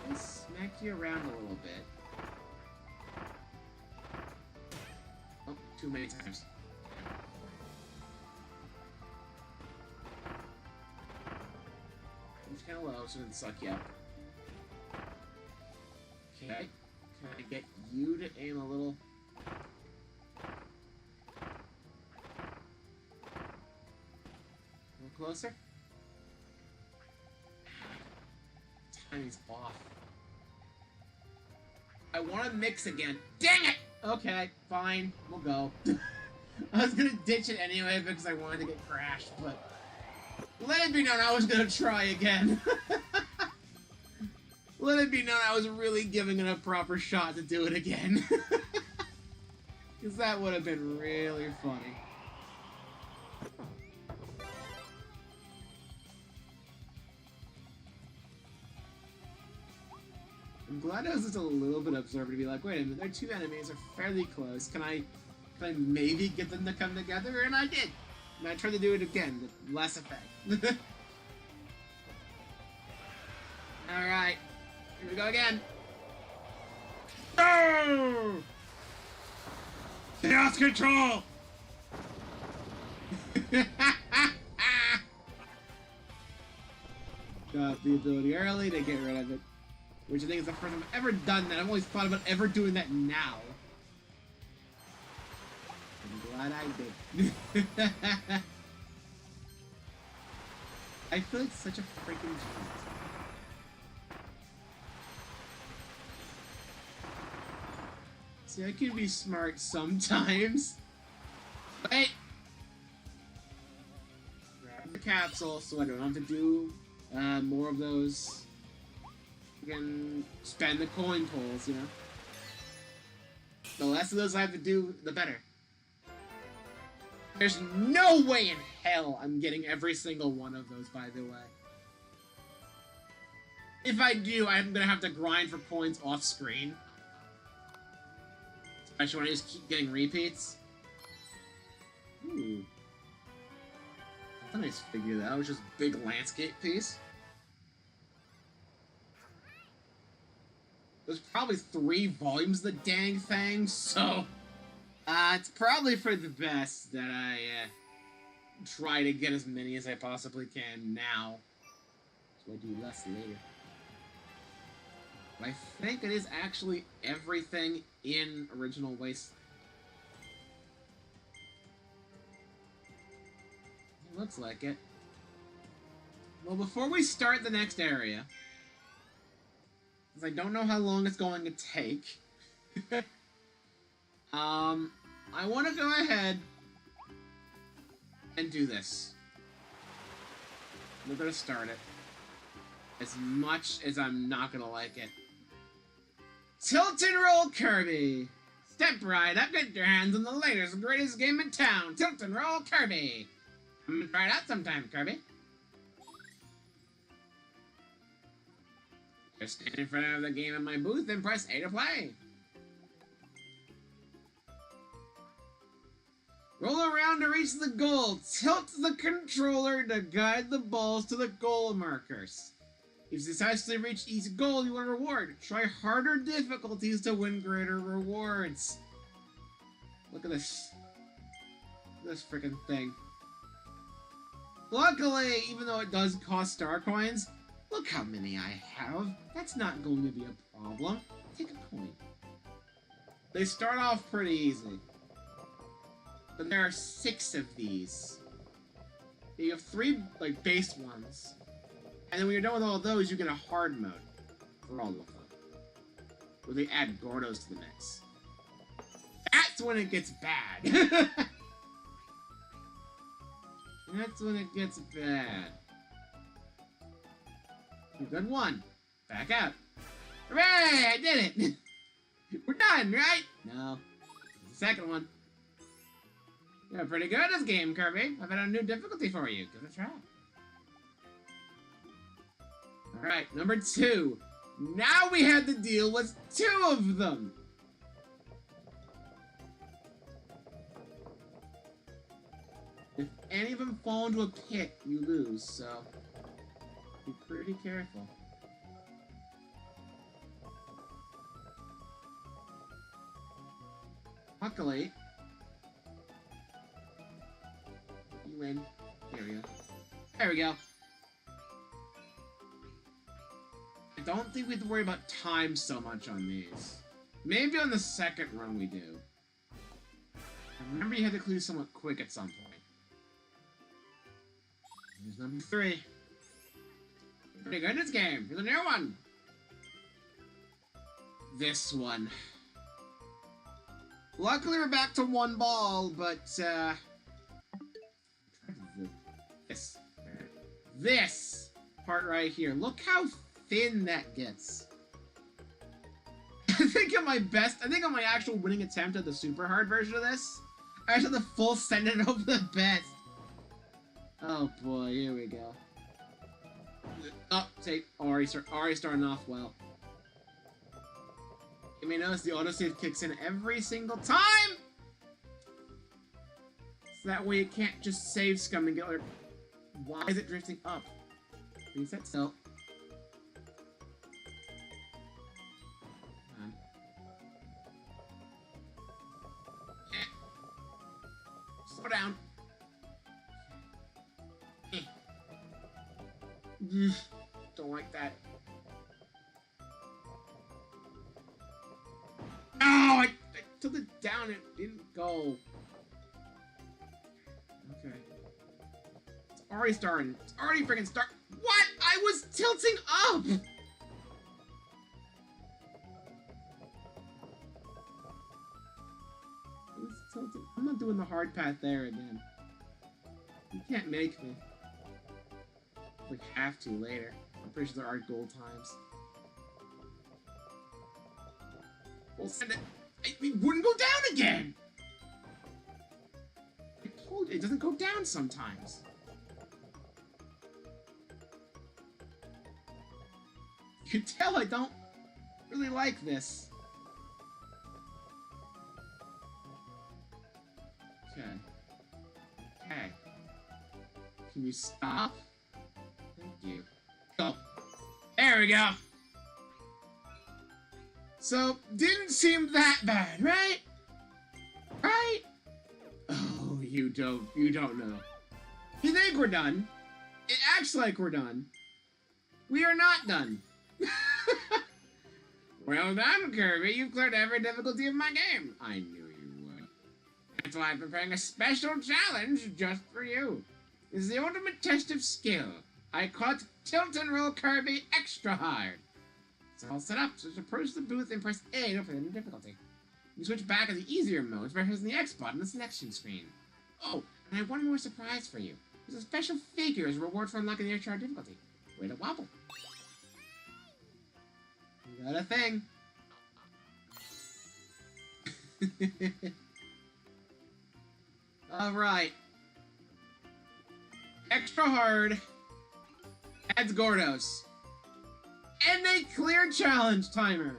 Let's smack you around a little bit. Oh, too many times. It's kind of low, so it didn't suck you up. Okay. Can I get you to aim a little? A little closer? Timing's off. I want to mix again. Dang it! Okay, fine. We'll go. I was gonna ditch it anyway because I wanted to get crashed, but let it be known I was gonna try again. Let it be known I was really giving it a proper shot to do it again. Because that would have been really funny. I'm glad I was just a little bit observant to be like, wait a minute, their 2 enemies are fairly close. Can I maybe get them to come together? And I did. And I tried to do it again with less effect. Alright. Here we go again. No! Chaos control! Got the ability early to get rid of it. Which I think is the first time I've ever done that. I've always thought about ever doing that now. I'm glad I did. I feel like such a freaking genius. See, I can be smart sometimes. Wait! Grab the capsule so I don't have to do more of those. You can spend the coin pulls, you know? The less of those I have to do, the better. There's no way in hell I'm getting every single one of those, by the way. If I do, I'm gonna have to grind for coins off screen. Especially when I just keep getting repeats. Ooh. That's a nice figure, that was just a big landscape piece. There's probably 3 volumes of the dang thing, so... it's probably for the best that I, try to get as many as I possibly can now. So I do less later. But I think it is actually everything in Original Wasteland. It looks like it. Well, before we start the next area, because I don't know how long it's going to take, I want to go ahead and do this. We're going to start it. As much as I'm not going to like it. Tilt and roll Kirby! Step right up, get your hands on the latest, greatest game in town, Tilt and roll Kirby! I'm gonna try it out sometime, Kirby. Just stand in front of the game in my booth and press A to play. Roll around to reach the goal. Tilt the controller to guide the balls to the goal markers. If you successfully reach each goal, you win a reward. Try harder difficulties to win greater rewards. Look at this. Look at this freaking thing. Luckily, even though it does cost star coins, look how many I have. That's not going to be a problem. Take a coin. They start off pretty easy. But there are 6 of these. You have 3, like, base ones. And then when you're done with all of those, you get a hard mode for all of them. Where they add Gordos to the mix. That's when it gets bad. That's when it gets bad. You good one. Back out. Hooray! I did it! We're done, right? No. It's the second one. You're pretty good at this game, Kirby. I've had a new difficulty for you. Give it a try. Alright, number 2. Now we have to deal with 2 of them. If any of them fall into a pit, you lose, so be pretty careful. Luckily, you win. There we go. There we go. I don't think we have to worry about time so much on these. Maybe on the second run we do. I remember you had to clear somewhat quick at some point. Here's number 3. Pretty good at this game. Here's a new one. This one. Luckily we're back to 1 ball, but this part right here. Look how thin that gets. I think on my actual winning attempt at the super hard version of this, I just had the full send it over the best. Oh boy, here we go. Oh, take Ari starting off well. You may notice the autosave kicks in every single time! So that way it can't just save scum and get like, why is it drifting up? Reset tilt. Slow down. Don't like that. No! I took it down, it didn't go. Okay. It's already starting. It's already freaking start. What? I was tilting up! I was tilting. I'm not doing the hard path there again. You can't make me. We have to later. I'm pretty sure there are gold times. We'll send it. It wouldn't go down again! I told you, it doesn't go down sometimes. You can tell I don't really like this. Okay. Okay. Can you stop? Thank you. Go. There we go. So, didn't seem that bad, right? Right? Oh, you don't know. You think we're done. It acts like we're done. We are not done. Well done, Kirby. You've cleared every difficulty of my game. I knew you would. That's why I'm preparing a special challenge just for you. This is the ultimate test of skill. I call it Tilt and Roll Kirby Extra Hard. It's all set up, so just approach the booth and press A to open the difficulty. You switch back to the easier modes by pressing the X button on the selection screen. Oh, and I have one more surprise for you. There's a special figure as a reward for unlocking the extra hard difficulty. Way to wobble. You got a thing. Alright. Extra hard adds Gordos. And a clear challenge timer.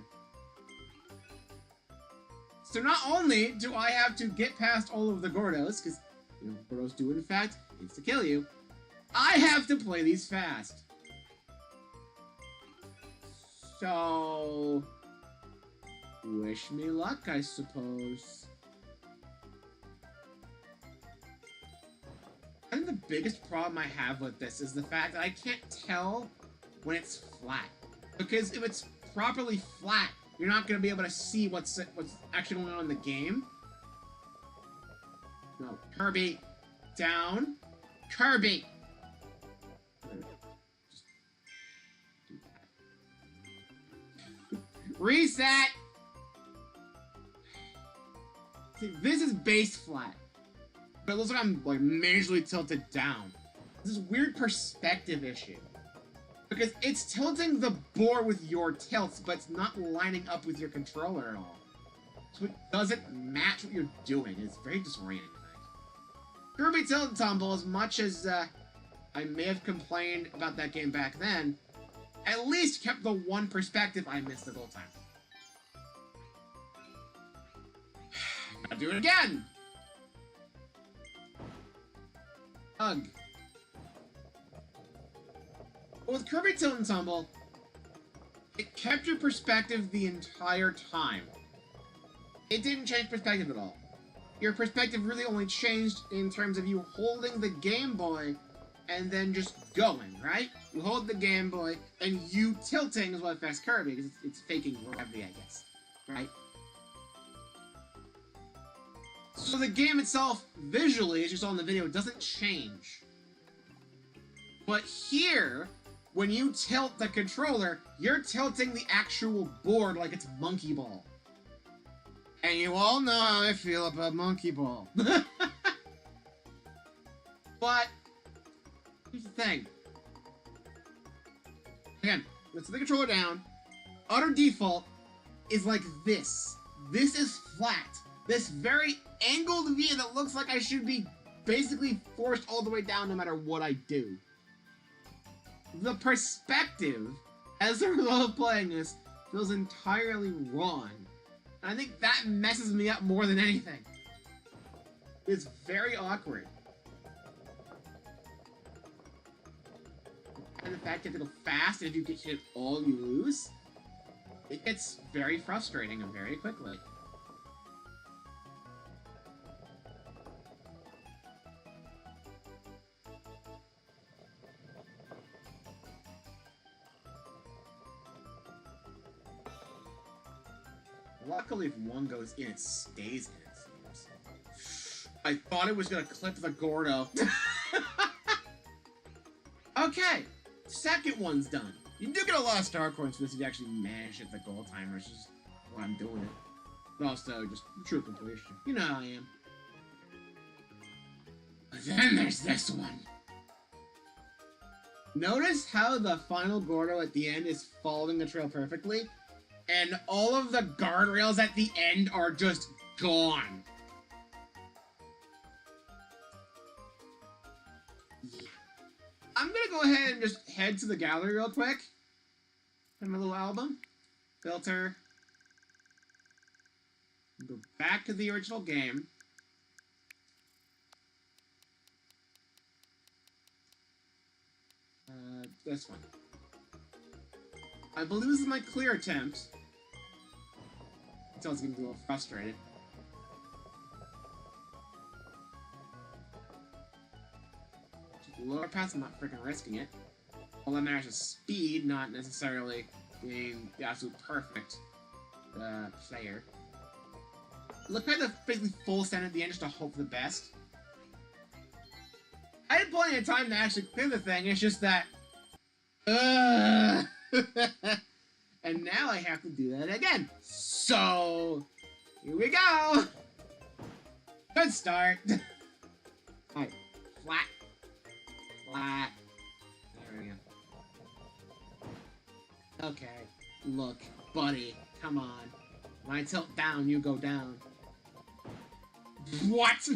So not only do I have to get past all of the Gordos, because you know, Gordos do in fact insta-kill you, I have to play these fast. So wish me luck, I suppose. I think the biggest problem I have with this is the fact that I can't tell when it's flat. Because if it's properly flat, you're not going to be able to see what's actually going on in the game. No, Kirby, down. Kirby! Just do that. Reset! See, this is base flat. But it looks like I'm like majorly tilted down. This is a weird perspective issue. Because it's tilting the board with your tilts, but it's not lining up with your controller at all. So it doesn't match what you're doing. It's very disorienting. Kirby Tilt and Tumble, as much as I may have complained about that game back then, at least kept the one perspective I missed the whole time. Gotta do it again! Ugh. But with Kirby Tilt and Tumble, it kept your perspective the entire time. It didn't change perspective at all. Your perspective really only changed in terms of you holding the Game Boy and then just going, right? You hold the Game Boy and you tilting is what affects Kirby, because it's faking gravity, I guess, right? So the game itself, visually, as you saw in the video, doesn't change. But here, when you tilt the controller, you're tilting the actual board like it's Monkey Ball. And you all know how I feel about Monkey Ball. But, here's the thing. Again, let's set the controller down. Utter default is like this. This is flat. This very angled view that looks like I should be basically forced all the way down no matter what I do. The perspective, as a result of playing this, feels entirely wrong. And I think that messes me up more than anything. It's very awkward. And the fact that you have to go fast, and if you get hit all, you lose. It gets very frustrating and very quickly. Luckily, if one goes in, it stays in, it seems. I thought it was going to clip the Gordo. Okay, second one's done. You do get a lot of star coins for this if you actually manage it the goal timer, which is why I'm doing it. But also, just true completion. You know how I am. But then there's this one. Notice how the final Gordo at the end is following the trail perfectly? And all of the guardrails at the end are just gone. I'm gonna go ahead and just head to the gallery real quick. Find my little album. Filter. Go back to the original game. This one. I believe this is my clear attempt. Until it's getting a little frustrated. Just lower pass, I'm not freaking risking it. All that matters is speed, not necessarily being the absolute perfect player. Look at the basically full stand at the end just to hope for the best. I had plenty of time to actually clear the thing, it's just that... and now I have to do that again. So... here we go! Good start. Alright, flat. Flat. There we go. Okay, look, buddy, come on. When I tilt down, you go down. What?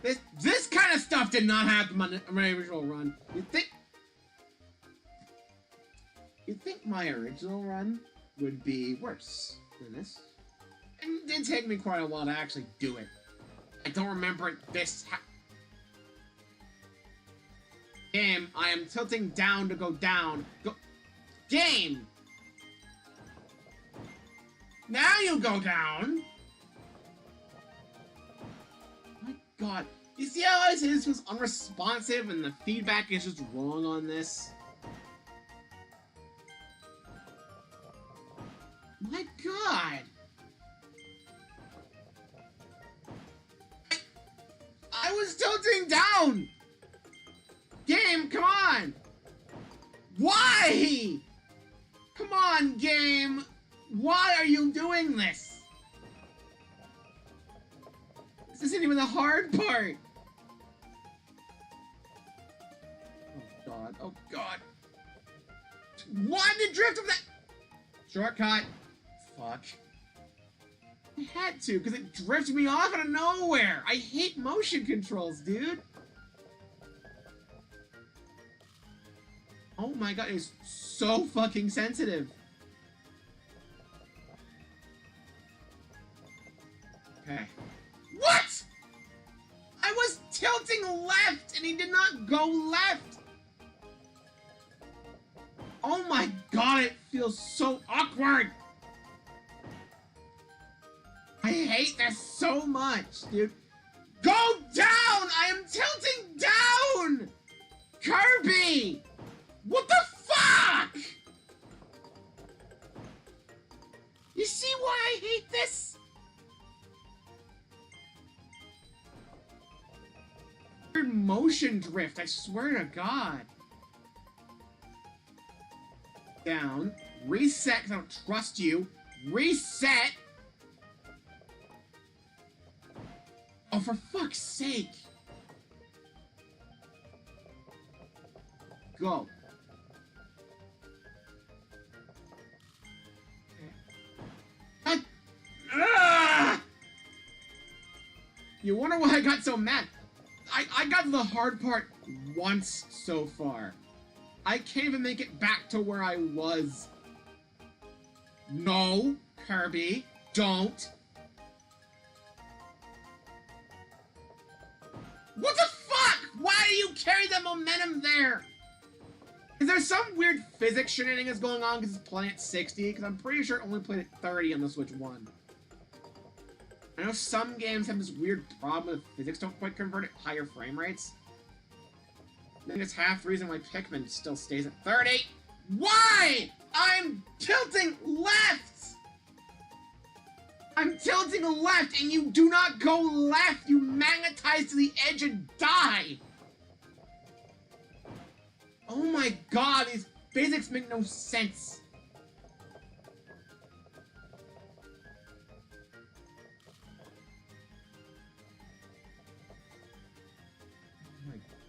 This kind of stuff did not happen on my original run. You'd think my original run would be worse than this. And it did take me quite a while to actually do it. I don't remember it this game. I am tilting down to go down. Go game! Now you go down! My god. You see how I say this was unresponsive and the feedback is just wrong on this? My god! I was tilting down! Game, come on! Why? Come on, game! Why are you doing this? This isn't even the hard part! Oh god, oh god. Why did drift of that? Shortcut. Fuck. I had to, because it drifted me off out of nowhere! I hate motion controls, dude! Oh my god, it's so fucking sensitive. Okay. What?! I was tilting left and he did not go left! Oh my god, it feels so awkward! I hate this so much, dude. Go down! I am tilting down! Kirby! What the fuck?! You see why I hate this? Weird motion drift, I swear to God. Down. Reset, because I don't trust you. Reset! Oh, for fuck's sake! Go. You wonder why I got so mad? I got the hard part once so far. I can't even make it back to where I was. No, Kirby, don't. What the fuck? Why do you carry the momentum there? Is there some weird physics shenanigans going on because it's playing at 60? Because I'm pretty sure it only played at 30 on the Switch 1. I know some games have this weird problem with physics don't quite convert at higher frame rates. I think it's half the reason why Pikmin still stays at 30. Why? I'm tilting left! I'm tilting left and you do not go left! You magnetize to the edge and die! Oh my god, these physics make no sense!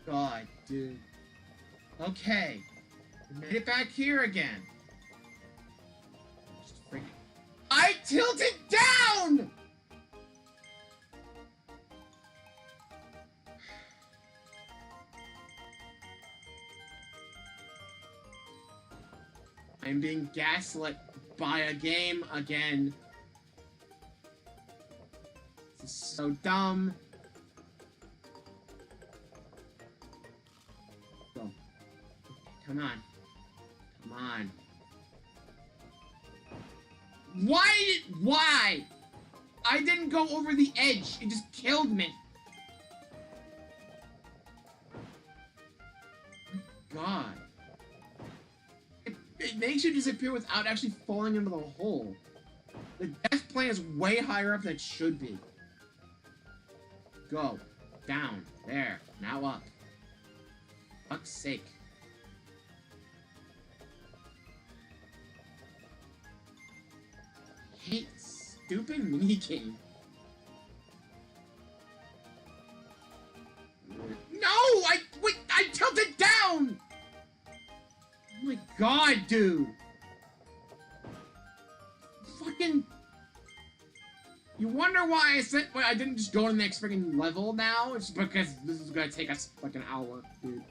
God, dude. Okay. We made it back here again. Just freaking... I tilted down! I'm being gaslit by a game again. This is so dumb. Come on. Come on. Why? I didn't go over the edge. It just killed me. it makes you disappear without actually falling into the hole. The death plane is way higher up than it should be. Go. Down. There. Now up. Fuck's sake. Hate stupid minigame. No! I tilted down! Oh my god, dude! Fucking... You wonder why I didn't just go to the next freaking level now? It's because this is gonna take us like an hour, dude.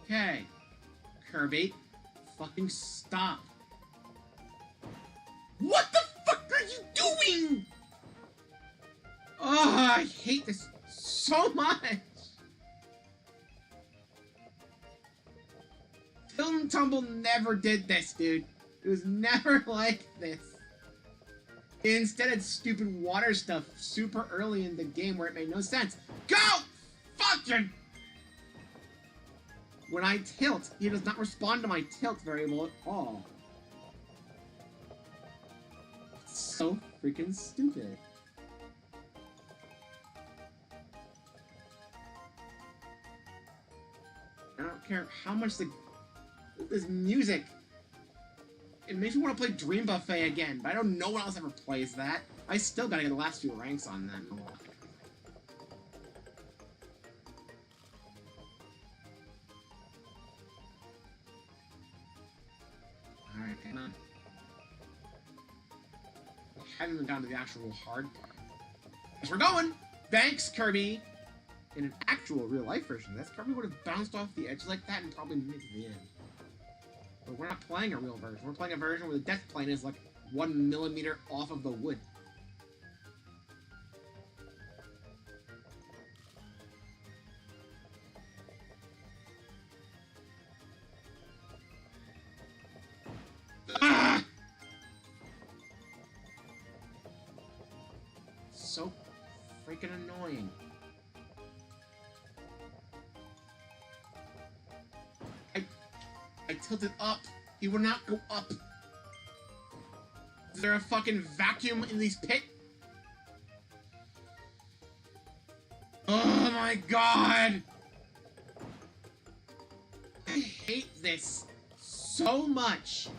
Okay. Kirby, fucking stop. What the fuck are you doing? Oh, I hate this so much. Tilt and Tumble never did this, dude. It was never like this. Instead, it's stupid water stuff super early in the game where it made no sense. Go! Fuck you! When I tilt, he does not respond to my tilt very well at all. It's so freaking stupid. I don't care how much this music. It makes me want to play Dream Buffet again, but I don't know one else ever plays that. I still gotta get the last few ranks on them. Alright, come on. I haven't even gotten to the actual hard part. Yes, we're going! Thanks, Kirby! In an actual real-life version, this Kirby would have bounced off the edge like that and probably made it to the end. But we're not playing a real version. We're playing a version where the death plane is like 1 millimeter off of the wood. Ah! So freaking annoying. I tilted up. He would not go up. Is there a fucking vacuum in these pits? Oh my god! I hate this so much.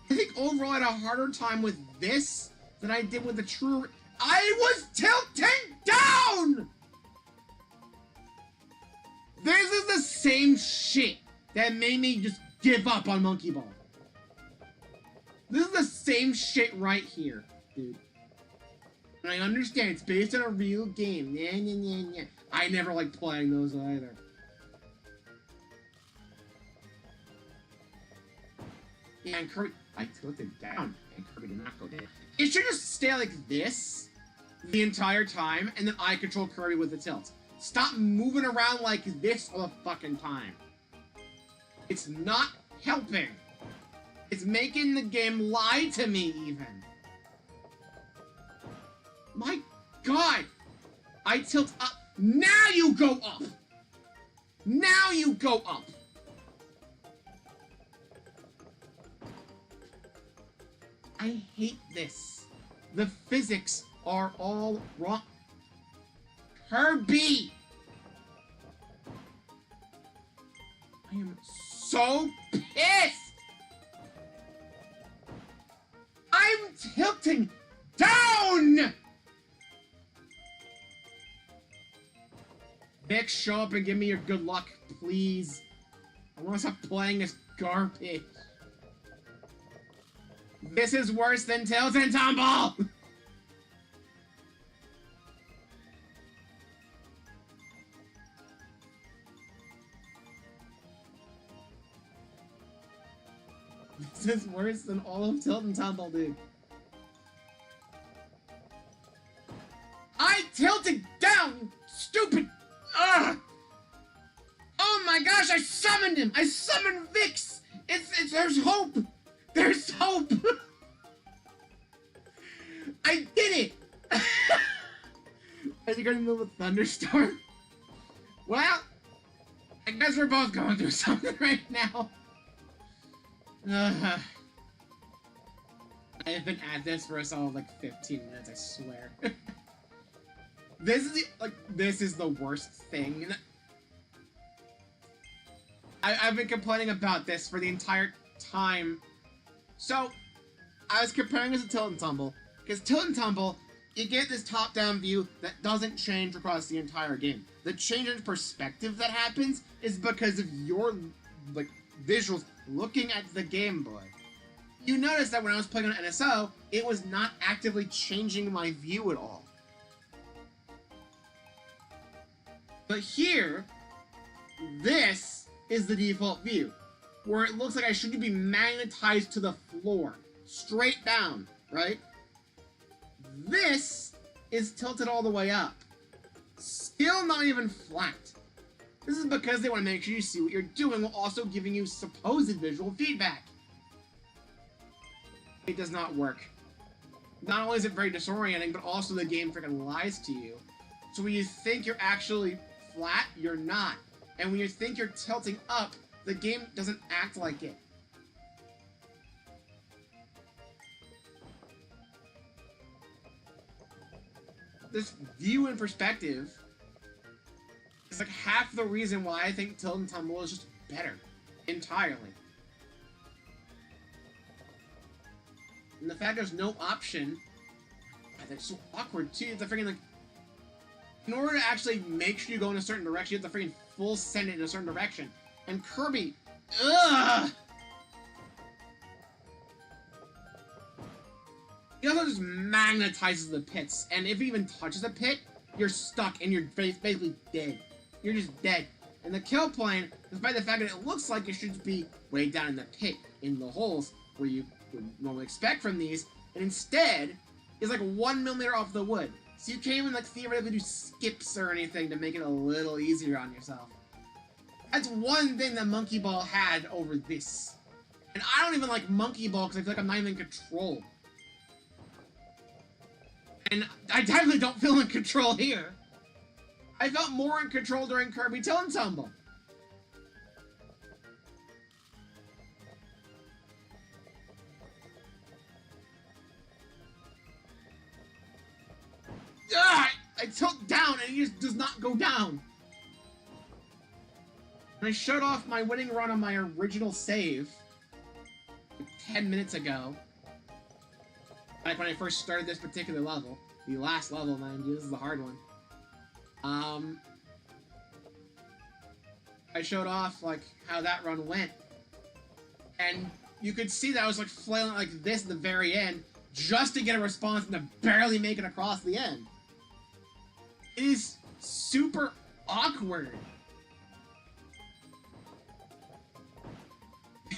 I think overall I had a harder time with this than I did with the true... I was tilting down! This is the same shit that made me just give up on Monkey Ball. This is the same shit right here, dude. And I understand it's based on a real game. Yeah. I never liked playing those either. Yeah, and Kirby... I tilted down, and Kirby did not go down. It should just stay like this the entire time, and then I control Kirby with the tilt. Stop moving around like this all the fucking time. It's not helping. It's making the game lie to me, even. My god! I tilt up. Now you go up! Now you go up! I hate this. The physics are all wrong. Kirby! I am so pissed! I'm tilting down! Nick, show up and give me your good luck, please. I want to stop playing this garbage. This is worse than Tilt and Tumble! This is worse than all of Tilt and Tumble, dude. I tilted down, you stupid... Ugh! Oh my gosh, I summoned him! I summoned Vix! There's hope! There's hope! I did it! As you go in the middle of a thunderstorm. Well, I guess we're both going through something right now. I have been at this for a solid like 15 minutes, I swear. This is the worst thing. I've been complaining about this for the entire time. So, I was comparing this to Tilt and Tumble, because Tilt and Tumble, you get this top-down view that doesn't change across the entire game. The change in perspective that happens is because of your, like, visuals looking at the Game Boy. You notice that when I was playing on NSO, it was not actively changing my view at all. But here, this is the default view, where it looks like I should be magnetized to the floor, straight down, right? This is tilted all the way up. Still not even flat. This is because they want to make sure you see what you're doing while also giving you supposed visual feedback. It does not work. Not only is it very disorienting, but also the game freaking lies to you. So when you think you're actually flat, you're not. And when you think you're tilting up, the game doesn't act like it. This view and perspective is like half the reason why I think Tilt and Tumble is just better. Entirely. And the fact there's no option, God, that's so awkward too. It's a freaking like, in order to actually make sure you go in a certain direction, you have to freaking full send it in a certain direction. And Kirby, ugh! He also just magnetizes the pits, and if it even touches a pit, you're stuck and you're basically dead. You're just dead. And the kill plane, despite the fact that it looks like it should be way down in the pit, in the holes, where you would normally expect from these, and instead is like 1 millimeter off the wood. So you can't even like theoretically do skips or anything to make it a little easier on yourself. That's one thing that Monkey Ball had over this. And I don't even like Monkey Ball because I feel like I'm not even in control. And I definitely don't feel in control here. I felt more in control during Kirby Tilt and Tumble. I tilt down and it just does not go down. And I shut off my winning run on my original save like 10 minutes ago. Like when I first started this particular level. The last level, mind you. This is the hard one. I showed off like how that run went. And you could see that I was like flailing like this at the very end just to get a response and to barely make it across the end. It is super awkward.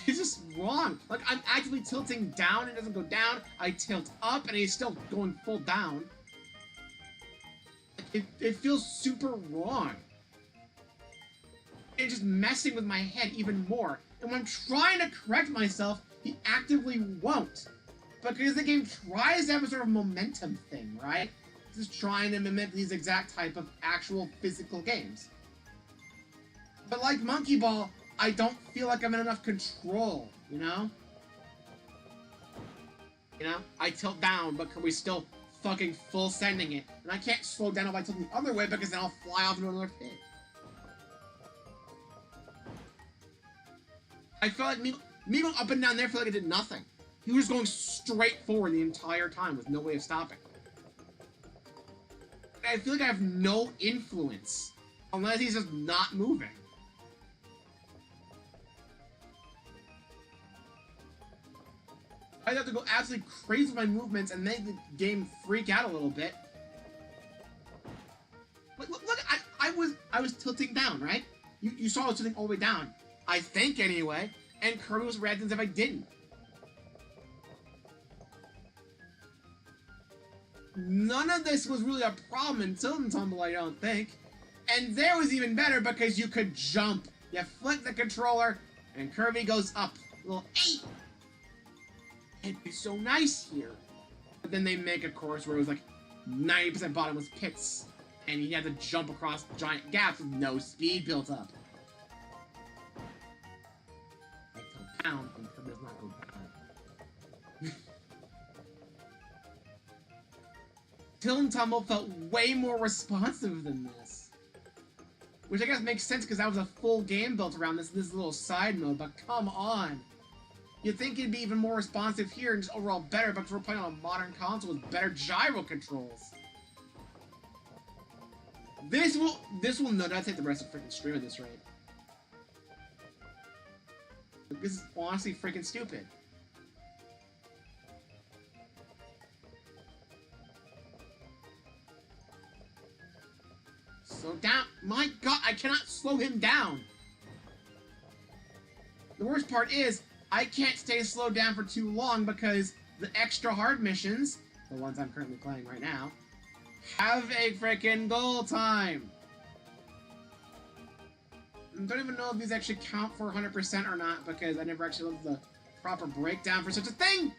It's just wrong. Like, I'm actively tilting down, it doesn't go down. I tilt up, and it's still going full down. It feels super wrong. It's just messing with my head even more. And when I'm trying to correct myself, he actively won't. Because the game tries to have a sort of momentum thing, right? Just trying to mimic these exact type of actual physical games. But like Monkey Ball, I don't feel like I'm in enough control, you know? You know? I tilt down, but we're still fucking full sending it. And I can't slow down if I tilt the other way because then I'll fly off into another pit. I felt like me going up and down there, I felt like I did nothing. He was going straight forward the entire time with no way of stopping. I feel like I have no influence unless he's just not moving. I'd have to go absolutely crazy with my movements and make the game freak out a little bit. Look, I was tilting down, right? You saw I was tilting all the way down. I think anyway, and Kirby was reacting as if I didn't. None of this was really a problem in Tilt and Tumble, I don't think. And there was even better because you could jump. You flick the controller, and Kirby goes up. A little 8. It'd be so nice here. But then they make a course where it was like 90% bottomless pits. and you have to jump across giant gaps with no speed built up. I go down, and Kirby does not go down. Tilt and Tumble felt way more responsive than this. Which I guess makes sense because that was a full game built around this little side mode, but come on. You'd think it'd be even more responsive here and just overall better, but we're playing on a modern console with better gyro controls. This will no doubt take the rest of the freaking stream at this rate. This is honestly freaking stupid. Slow down. My god, I cannot slow him down. The worst part is, I can't stay slowed down for too long because the extra hard missions, the ones I'm currently playing right now, have a freaking goal time. I don't even know if these actually count for 100% or not because I never actually looked at the proper breakdown for such a thing.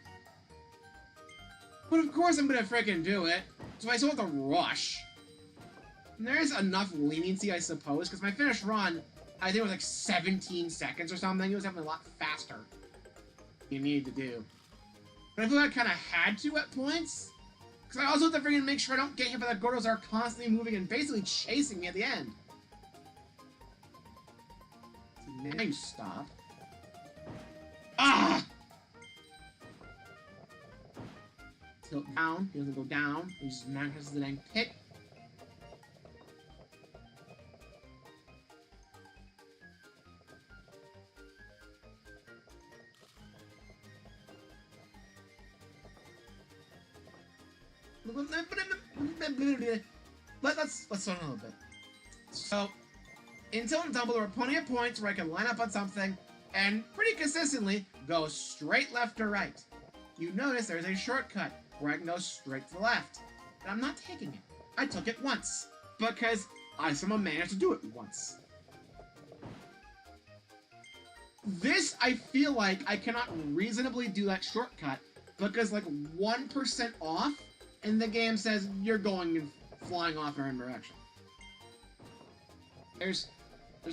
But of course I'm gonna freaking do it, so I still have to rush. And there's enough leniency, I suppose, because my finished run, I think it was like 17 seconds or something. It was definitely a lot faster than you needed to do. But I feel like I kind of had to at points. Because I also have to freaking make sure I don't get hit by the Gordos that are constantly moving and basically chasing me at the end. Now you stop. Ah! Tilt down. He doesn't go down. He just maxes the dang pit. Let's start a little bit. So, in Tilt and Tumble, there were plenty of points where I could line up on something and pretty consistently go straight left or right. You notice there's a shortcut where I can go straight to the left. And I'm not taking it. I took it once because I somehow managed to do it once. This, I feel like I cannot reasonably do that shortcut because like 1% off and the game says you're going and flying off in a direction. There's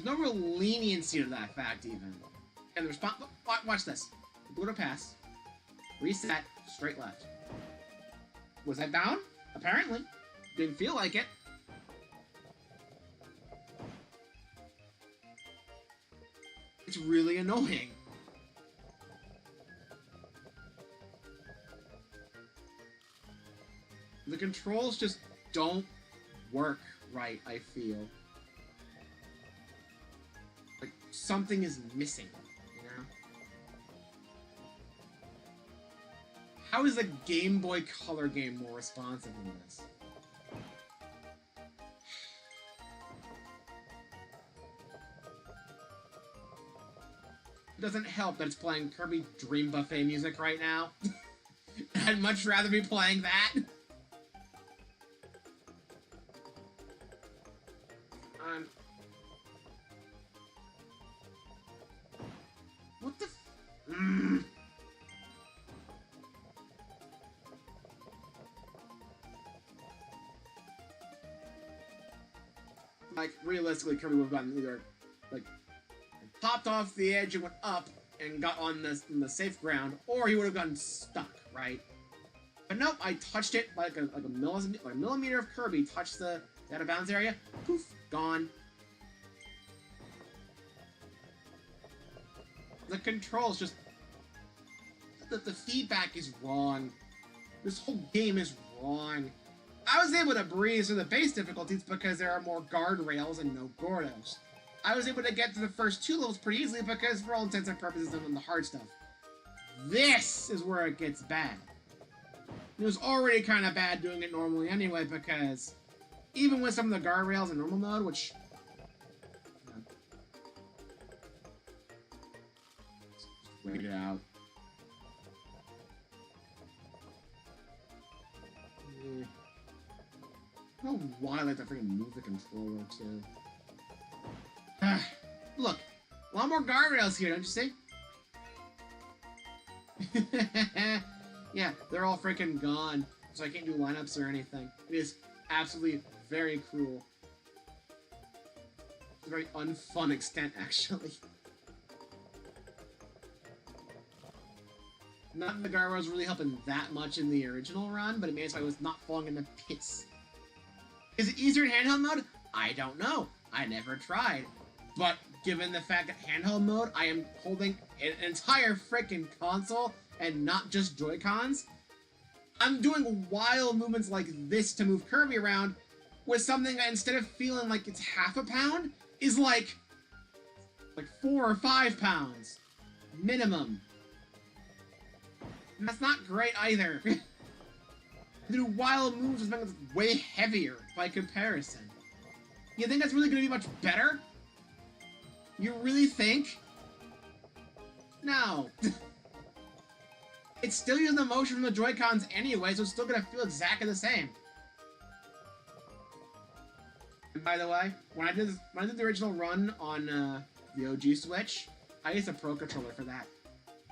no real leniency to that fact even. And the response, watch this. Go to pass, reset, straight left. Was that down? Apparently. Didn't feel like it. It's really annoying. The controls just don't work right, I feel. Like, something is missing, you know? How is a Game Boy Color game more responsive than this? It doesn't help that it's playing Kirby Dream Buffet music right now. I'd much rather be playing that. What the Like, realistically, Kirby would have gotten either, like, popped off the edge and went up and got on the safe ground, or he would have gotten stuck, right? But nope, I touched it like a millimeter of Kirby touched the out of bounds area. Poof, gone. The controls just... The feedback is wrong. This whole game is wrong. I was able to breeze through the base difficulties because there are more guardrails and no Gordos. I was able to get to the first 2 levels pretty easily because, for all intents and purposes, I'm on the hard stuff. This is where it gets bad. It was already kind of bad doing it normally anyway because even with some of the guardrails in normal mode, which... Wait it out. I don't know why I like to freaking move the controller too. Look, a lot more guardrails here, don't you see? Yeah, they're all freaking gone, so I can't do lineups or anything. It is absolutely very cruel. To a very unfun extent, actually. Not that the guardrail was really helping that much in the original run, but it made it so I was not falling in the pits. Is it easier in handheld mode? I don't know. I never tried. But given the fact that handheld mode, I am holding an entire freaking console and not just Joy-Cons, I'm doing wild movements like this to move Kirby around with something that instead of feeling like it's half a pound, is like 4 or 5 pounds. Minimum. And that's not great either. To do wild moves with something that's way heavier by comparison. You think that's really going to be much better? You really think? No. It's still using the motion from the Joy-Cons anyway, so it's still going to feel exactly the same. And by the way, when I did the original run on the OG Switch, I used a Pro Controller for that.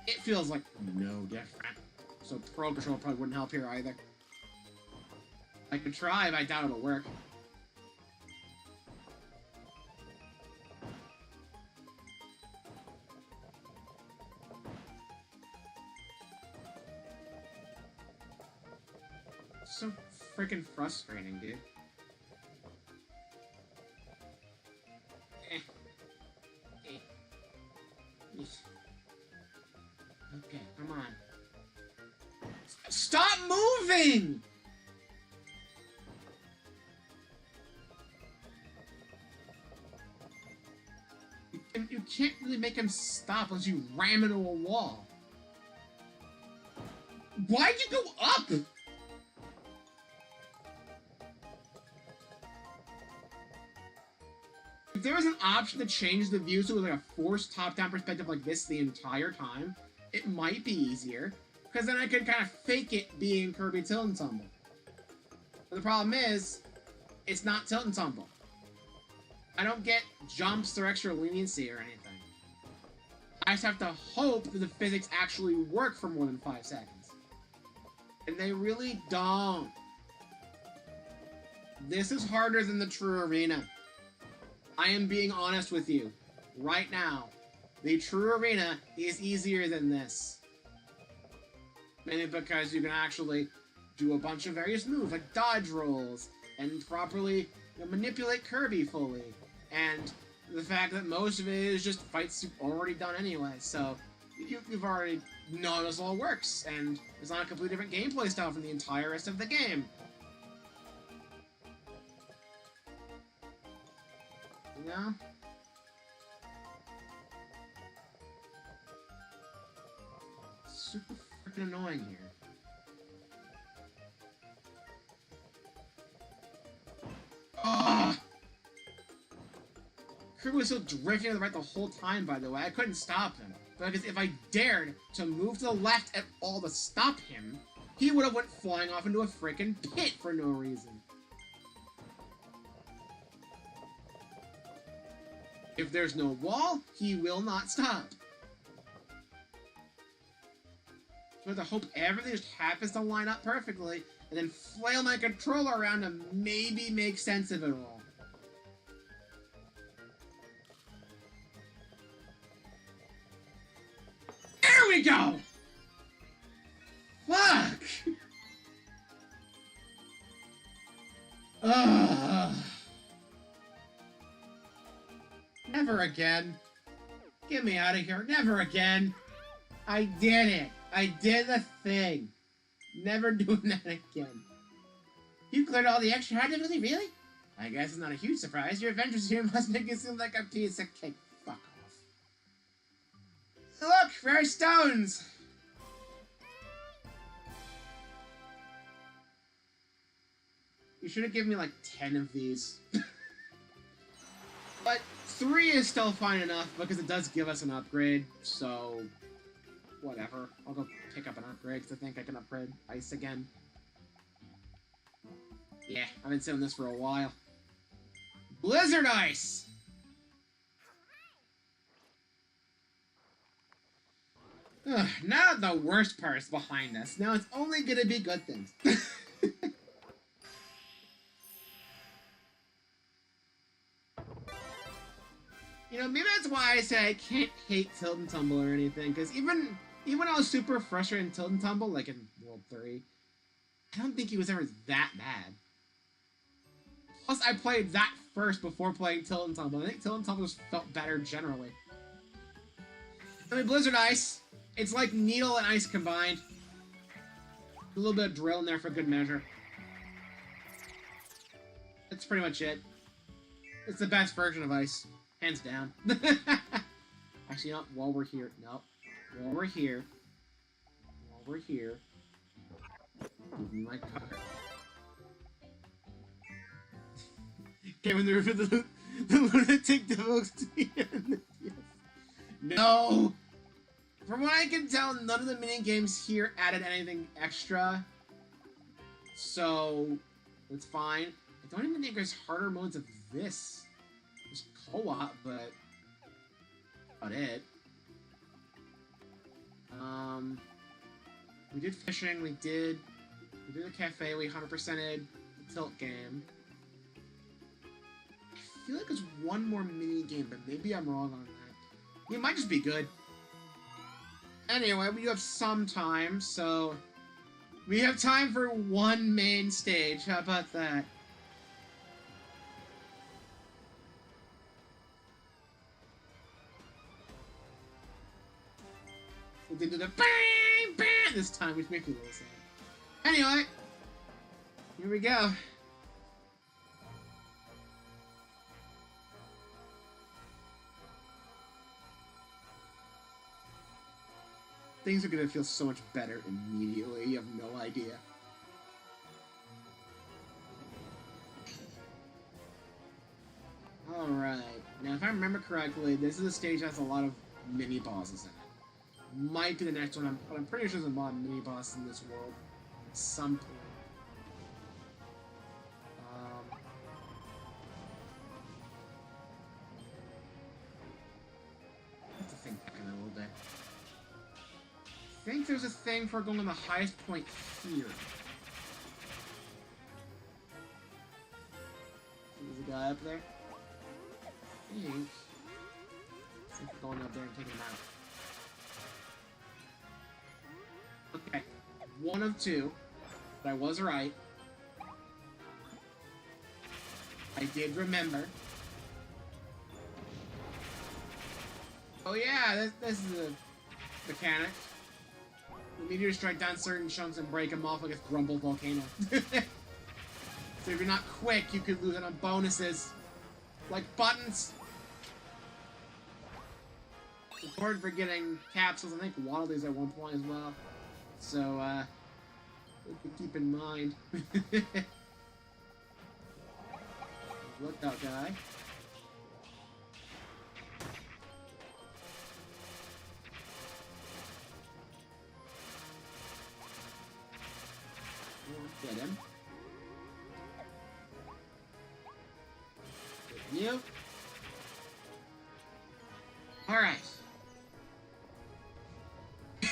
It feels like no different. So Pro Controller probably wouldn't help here either. I could try, but I doubt it'll work. So freaking frustrating, dude. Okay, come on. Stop moving! You can't really make him stop unless you ram into a wall. Why'd you go up? If there was an option to change the view so it was like a forced top-down perspective like this the entire time, it might be easier, because then I could kind of fake it being Kirby Tilt and Tumble. But the problem is, it's not Tilt and Tumble. I don't get jumps or extra leniency or anything. I just have to hope that the physics actually work for more than 5 seconds. And they really don't. This is harder than the true arena. I am being honest with you. Right now. The true arena is easier than this. Mainly because you can actually do a bunch of various moves, like dodge rolls, and properly manipulate Kirby fully. And the fact that most of it is just fights you've already done anyway, so you've already known this all works, and it's not a completely different gameplay style from the entire rest of the game. You know? Super freaking annoying here. Ugh! Kirby was still drifting to the right the whole time, by the way. I couldn't stop him. Because if I dared to move to the left at all to stop him, he would have went flying off into a freaking pit for no reason. If there's no wall, he will not stop. So I have to hope everything just happens to line up perfectly, and then flail my controller around to maybe make sense of it all. There we go! Fuck! Ugh. Never again. Get me out of here. Never again. I did it. I did the thing. Never doing that again. You cleared all the extra hard difficulty, really? I guess it's not a huge surprise. Your adventures here must make it seem like a piece of cake. Fuck off. Look, rare stones! You should have given me like 10 of these. But 3 is still fine enough because it does give us an upgrade, so whatever. I'll go pick up an upgrade because I think I can upgrade ice again. Yeah, I've been saving this for a while. Blizzard Ice! Ugh, now the worst part is behind us. Now it's only gonna be good things. know, maybe that's why I say I can't hate Tilt and Tumble or anything, because even when I was super frustrated in Tilt and Tumble, like in World 3, I don't think he was ever that bad. Plus, I played that first before playing Tilt and Tumble. I think Tilt and Tumble just felt better generally. I mean, Blizzard Ice, it's like Needle and Ice combined. A little bit of drill in there for good measure. That's pretty much it. It's the best version of Ice. Hands down. Actually, not while we're here. No. While we're here. Give me my card. Okay, when the lunatic devokes yes. No! From what I can tell, none of the mini-games here added anything extra. So, it's fine. I don't even think there's harder modes of this. There's co-op, but about it. We did fishing, we did the cafe, we 100%ed the Tilt game. I feel like there's one more mini-game, but maybe I'm wrong on that. It might just be good. Anyway, we do have some time, so we have time for one main stage. How about that? We did the bang, bang this time, which makes me a little sad. Anyway, here we go. Things are gonna feel so much better immediately. You have no idea. Alright. Now, if I remember correctly, this is a stage that has a lot of mini-bosses in it. Might be the next one, but I'm pretty sure there's a lot of mini-bosses in this world. At some point. I have to think back in a little bit. I think there's a thing for going on the highest point here. There's a guy up there. I think we're going up there and taking him out. Okay, one of two, but I was right. I did remember. Oh yeah, this is a mechanic. The meteors strike down certain chunks and break them off like a Crumble volcano. So if you're not quick, you could lose it on bonuses. Like buttons. Important for getting capsules. I think Waddledees at one point as well. So, keep in mind. Lookout guy. Get him. Get you. Alright.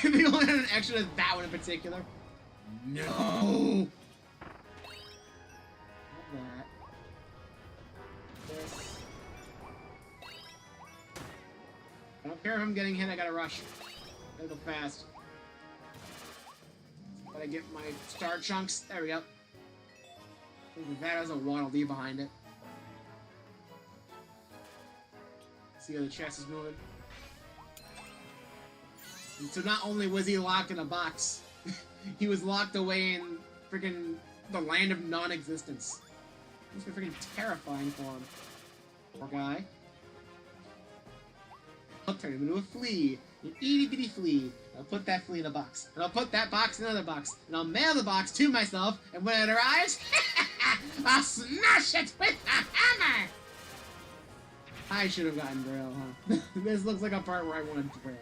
We only had an extra to that one in particular. No! Not that. This. I don't care if I'm getting hit, I gotta rush. Gotta go fast. Gotta get my star chunks. There we go. I think that has a Waddle Dee behind it. See how the chest is moving? And so not only was he locked in a box, he was locked away in freaking the land of non-existence. It was freaking terrifying for him. Poor guy. I'll turn him into a flea. An itty-bitty flea. I'll put that flea in a box. And I'll put that box in another box. And I'll mail the box to myself. And when it arrives, I'll smash it with a hammer! I should have gotten drill, huh? This looks like a part where I wanted drill.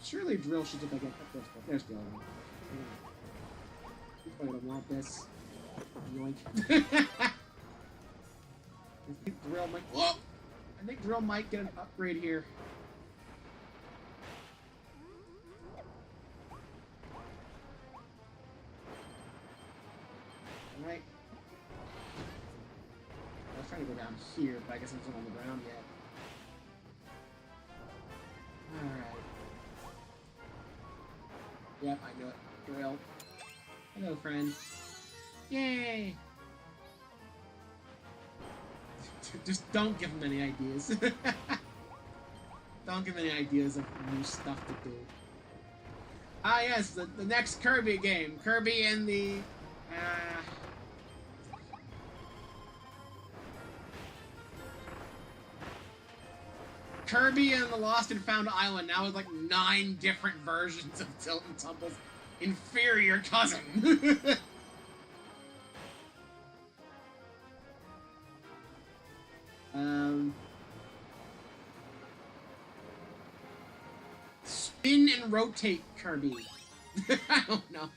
Surely drill should just like get up this. There's drill. You probably don't want this. Yoink. I think drill might. Whoa! I think drill might get an upgrade here. Alright. I was trying to go down here, but I guess it's not on the ground yet. Alright. Yep, I know it. Drill. Hello, friend. Yay! Just don't give him any ideas. Don't give him any ideas of new stuff to do. Ah, yes, the next Kirby game. Kirby and the... Kirby and the Lost and Found Island, now with like 9 different versions of Tilt and Tumble's inferior cousin. Spin and rotate Kirby. I don't know.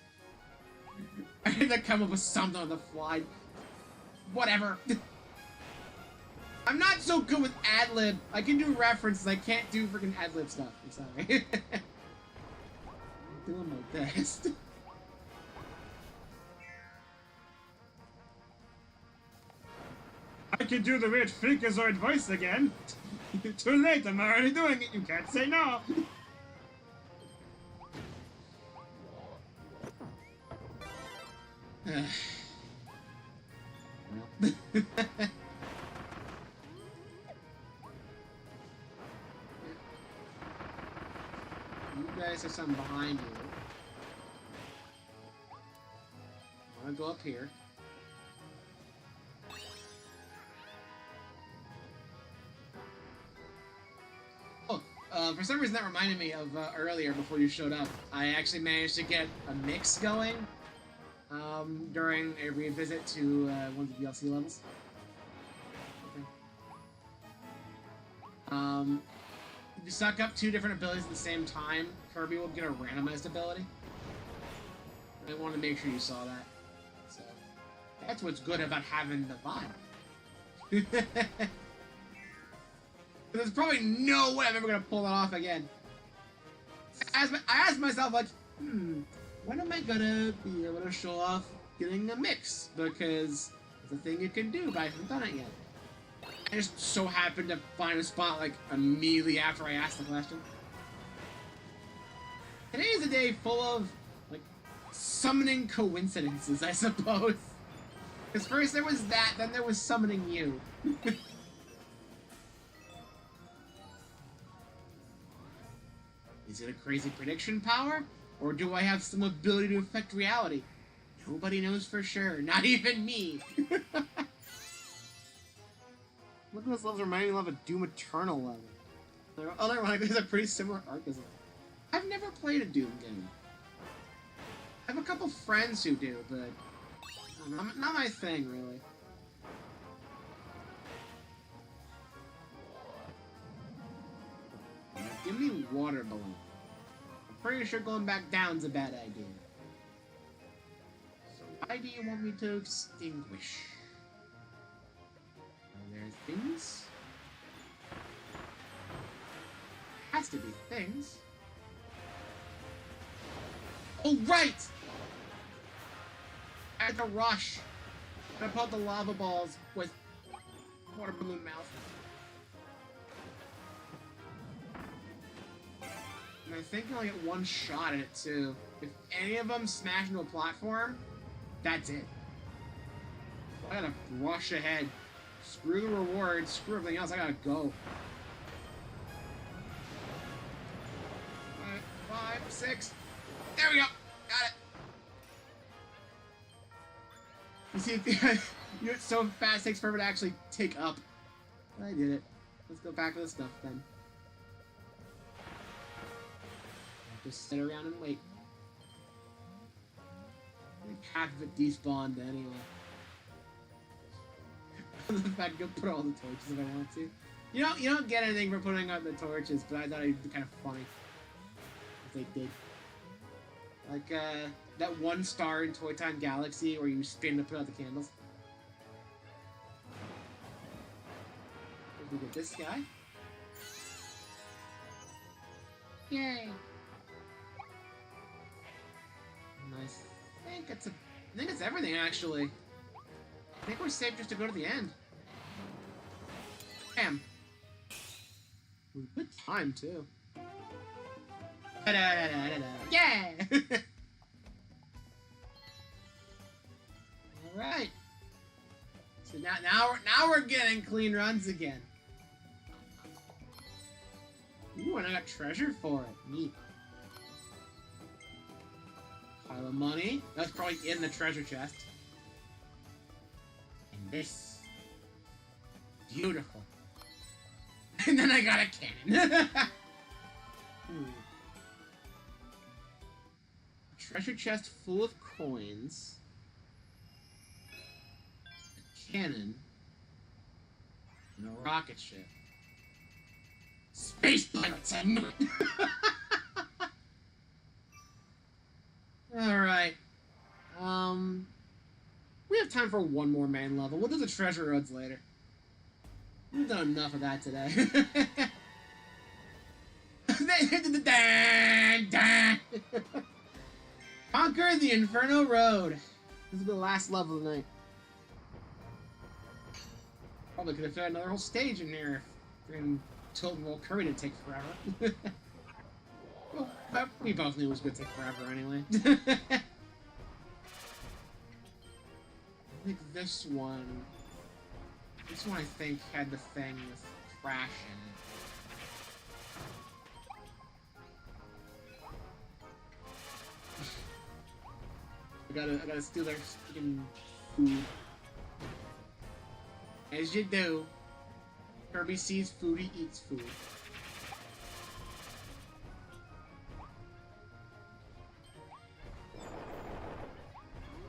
I had to come up with something on the fly. Whatever. I'm not so good with ad-lib. I can do references, I can't do freaking ad-lib stuff. I'm sorry. I'm doing my best. I can do the weird Freakazoid voice again. Too late, I'm already doing it. You can't say no. Well. You guys have something behind you. I want to go up here. Oh, for some reason that reminded me of earlier before you showed up. I actually managed to get a mix going during a revisit to one of the DLC levels. Okay. If you suck up 2 different abilities at the same time, Kirby will get a randomized ability. I wanted to make sure you saw that. So, that's what's good about having the vibe. There's probably no way I'm ever gonna pull that off again. I asked myself, like, when am I gonna be able to show off getting a mix? Because it's a thing you can do, but I haven't done it yet. I just so happened to find a spot, like, immediately after I asked the question. Today is a day full of, like, summoning coincidences, I suppose. Because first there was that, then there was summoning you. Is it a crazy prediction power? Or do I have some ability to affect reality? Nobody knows for sure, not even me. Look at this level's reminding me of a Doom Eternal level. Unironically, it's a pretty similar arc as it. I've never played a Doom game. I have a couple friends who do, but not my thing, really. Give me water balloon. I'm pretty sure going back down's a bad idea. So why do you want me to extinguish? Are there things? Has to be things. Oh, right! I had to rush. I put the lava balls with water balloon mouth. And I think you only get 1 shot at it, too. If any of them smash into a platform, that's it. I gotta rush ahead. Screw the rewards, screw everything else, I gotta go. 5, 6. There we go! Got it! You see, you it's so fast, it takes forever to actually take up. I did it. Let's go back to the stuff, then. Just sit around and wait. I think half of it despawned anyway. The fact I could put all the torches if I want to. You don't get anything for putting out the torches, but I thought it'd be kind of funny if they did. Like that 1 star in Toy Time Galaxy where you spin to put out the candles. Did we get this guy? Yay! I think it's everything, actually. I think we're safe just to go to the end. Bam! Good time, too. Yeah! Alright. So now we're getting clean runs again. Ooh, and I got treasure for it. Neat. Pile of money. That's probably in the treasure chest. And this. Beautiful. And then I got a cannon. Treasure chest full of coins. A cannon. And a rocket ship. Space pilots, I knew it! Alright. We have time for one more main level. We'll do the treasure roads later. We've done enough of that today. Conquer the Inferno Road. This will be the last level of the night. Probably could have fit another whole stage in here if freaking Tilted World Kirby didn't take forever. Well, but we both knew it was going to take forever anyway. I think this one I think had the thing with Crash in it. I gotta steal their freaking food. As you do. Kirby sees food, he eats food.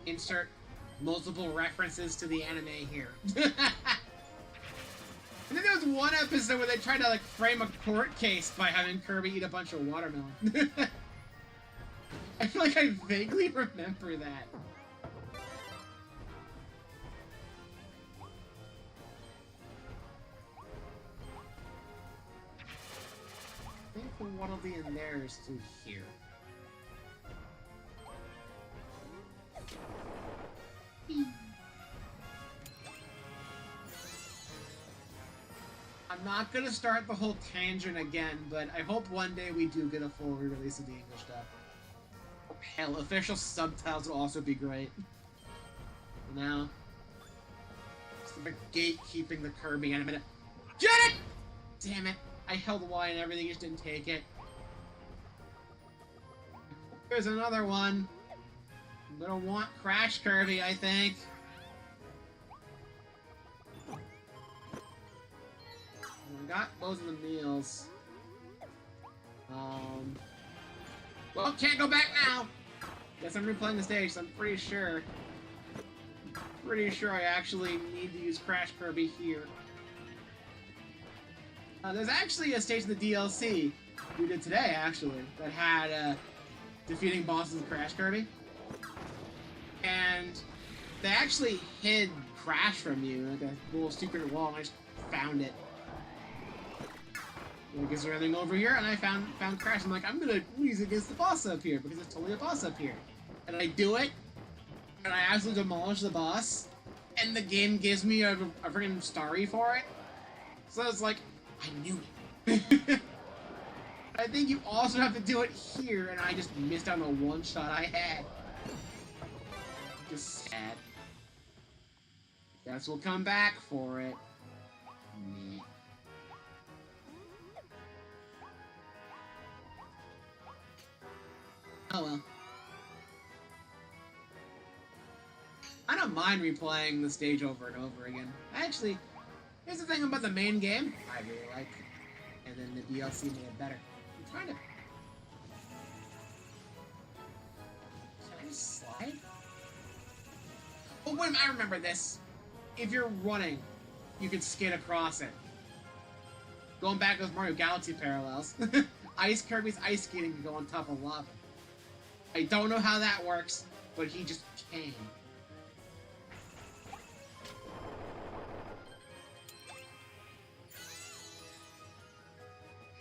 Insert multiple references to the anime here. And then there was one episode where they tried to like frame a court case by having Kirby eat a bunch of watermelon. I feel like I vaguely remember that. I think what'll be in there is through here. I'm not gonna start the whole tangent again, but I hope one day we do get a full re-release of the English dub. Hell, official subtitles will also be great. Now, it's the gatekeeping the Kirby anime. Get it! Damn it! I held Y and everything, just didn't take it. There's another one. I'm gonna want Crash Kirby, I think. I got most of the meals. Well, can't go back now! Guess I'm replaying the stage, so I'm pretty sure I actually need to use Crash Kirby here. There's actually a stage in the DLC we did today, actually, that had defeating bosses with Crash Kirby. And they actually hid Crash from you, like a little secret wall, and I just found it. Like, is there anything over here? And I found Crash. I'm like, I'm gonna use it against the boss up here, because it's totally a boss up here. And I do it, and I absolutely demolish the boss, and the game gives me a freaking starry for it. So it's like, I knew it. I think you also have to do it here, and I just missed out on the one shot I had. Just sad. Guess we'll come back for it. Meh. Oh well. I don't mind replaying the stage over and over again. Actually, here's the thing about the main game I really like, and then the DLC made it better. I'm trying to... Can I just slide? Oh wait, I remember this. If you're running, you can skate across it. Going back with Mario Galaxy parallels. Kirby's ice skating can go on top of lava. I don't know how that works, but he just can.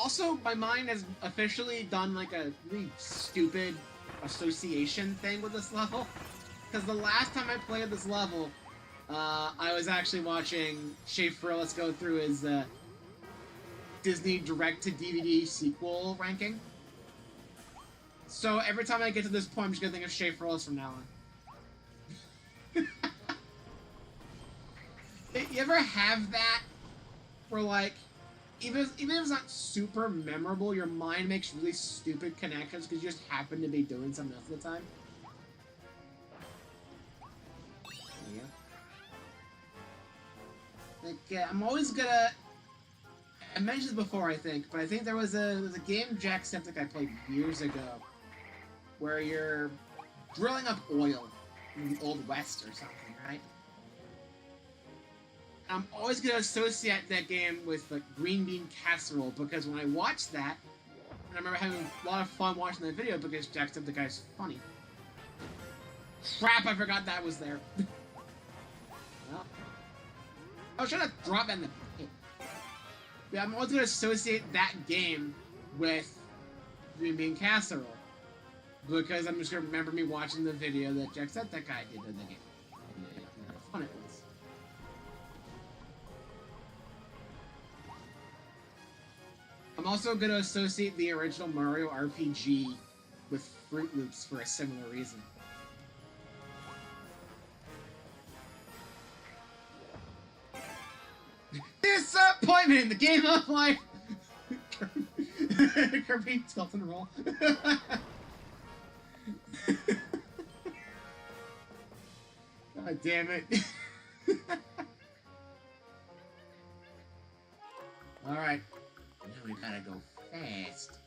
Also, my mind has officially done like a really stupid association thing with this level. Because the last time I played this level, I was actually watching Shay Frillis go through his Disney direct-to-DVD sequel ranking. So every time I get to this point, I'm just gonna think of Schaefer from now on. You ever have that where, like, even if it's not super memorable, your mind makes really stupid connections because you just happen to be doing something else at the time? Yeah. Like, I'm always gonna... I mentioned this before, I think, but I think there was a game Jacksepticeye played years ago where you're drilling up oil in the Old West or something, right? I'm always going to associate that game with, like, green bean casserole, because when I watched that, I remember having a lot of fun watching that video because Jacksepticeye's funny. Crap, I forgot that was there. Well, I was trying to drop that in the pit. Yeah, I'm always going to associate that game with green bean casserole, because I'm just going to remember me watching the video that Jacksepticeye did in the game. And how fun it was. I'm also going to associate the original Mario RPG with Fruit Loops for a similar reason. Disappointment in the game of life! Kirby, tilt and roll. God damn it. Alright. Now we gotta go fast.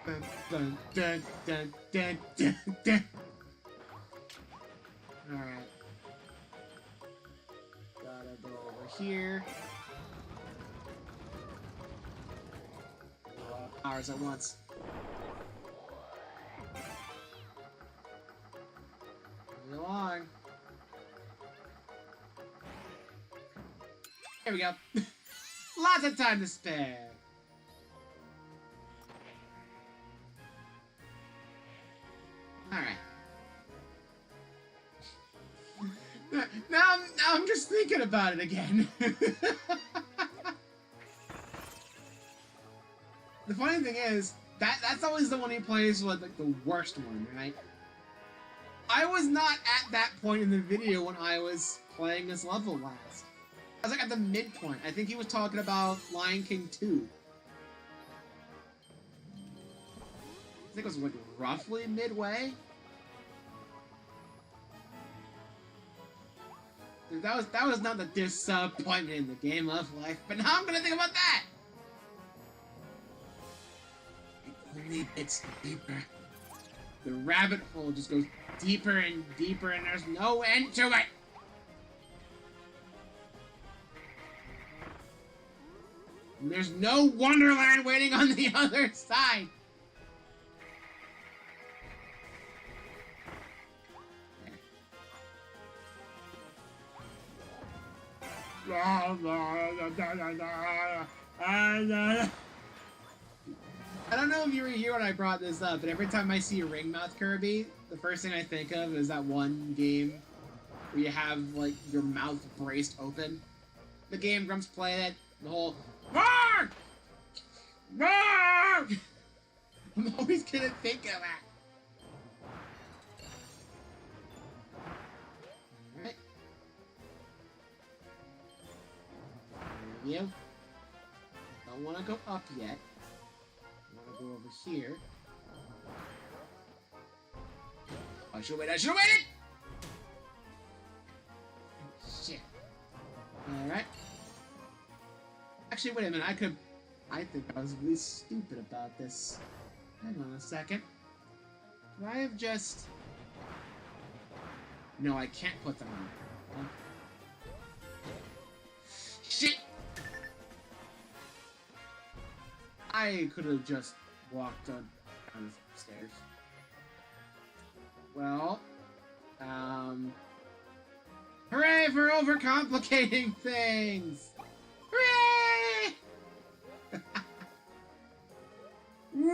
Dun, dun, dun, dun, dun, dun, dun. Alright. Gotta go over here. A lot of powers at once. Move along. Here we go. Lots of time to spare. Alright. Now I'm just thinking about it again. The funny thing is, that's always the one he plays with, like, the worst one, right? I was not at that point in the video when I was playing this level last. I was like at the midpoint. I think he was talking about Lion King 2. I think it was like roughly midway. Dude, that was not the disappointment in the game of life, but now I'm gonna think about that! It only gets deeper. The rabbit hole just goes deeper and deeper and there's no end to it! And there's no Wonderland waiting on the other side! I don't know if you were here when I brought this up, but every time I see a Ringmouth Kirby, the first thing I think of is that one game where you have, like, your mouth braced open. The game Grumps play it, the whole roar! Roar! I'm always gonna think of that. Alright. There we go. Don't wanna go up yet. I wanna go over here. I should've waited! I should've waited! Shit. Alright. Actually, wait a minute. I think I was really stupid about this. Hang on a second. Could I have just... No, I can't put them on. Huh? Shit! I could have just walked on the stairs. Well, hooray for overcomplicating things! Hooray! Whee!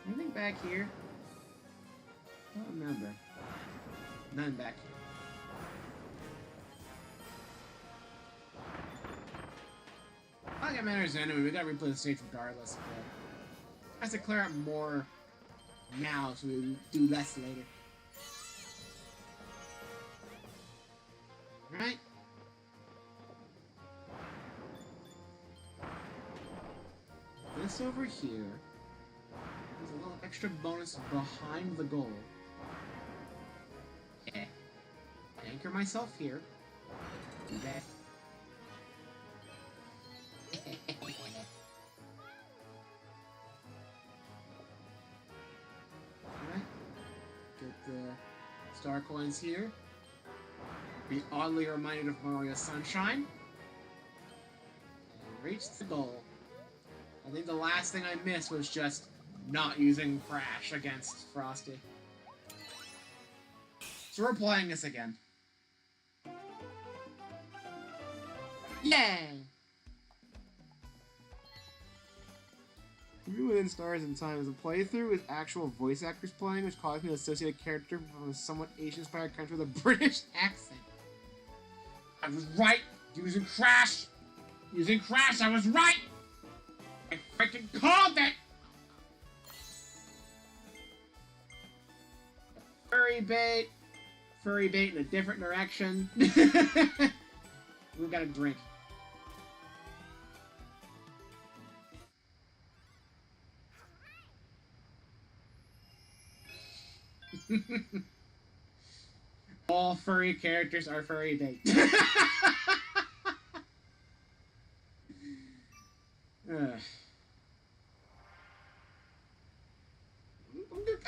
Anything back here? I don't remember. None back here. I don't think it matters anyway. We gotta replay the stage regardless. But has to clear out more now, so we do less later. Alright. This over here is a little extra bonus behind the goal. Yeah. Anchor myself here. Do that. Alright. Get the star coins here. Be oddly reminded of Mario Sunshine. And reach the goal. I think the last thing I missed was just not using Crash against Frosty. So we're playing this again. Yay! Even within Stars and Time is a playthrough with actual voice actors playing, which caused me to associate a character from a somewhat Asian-inspired country with a British accent. I was right! Using Crash! Using Crash, I was right! I freaking called it! Furry bait in a different direction. We've got a drink. All furry characters are furry bait.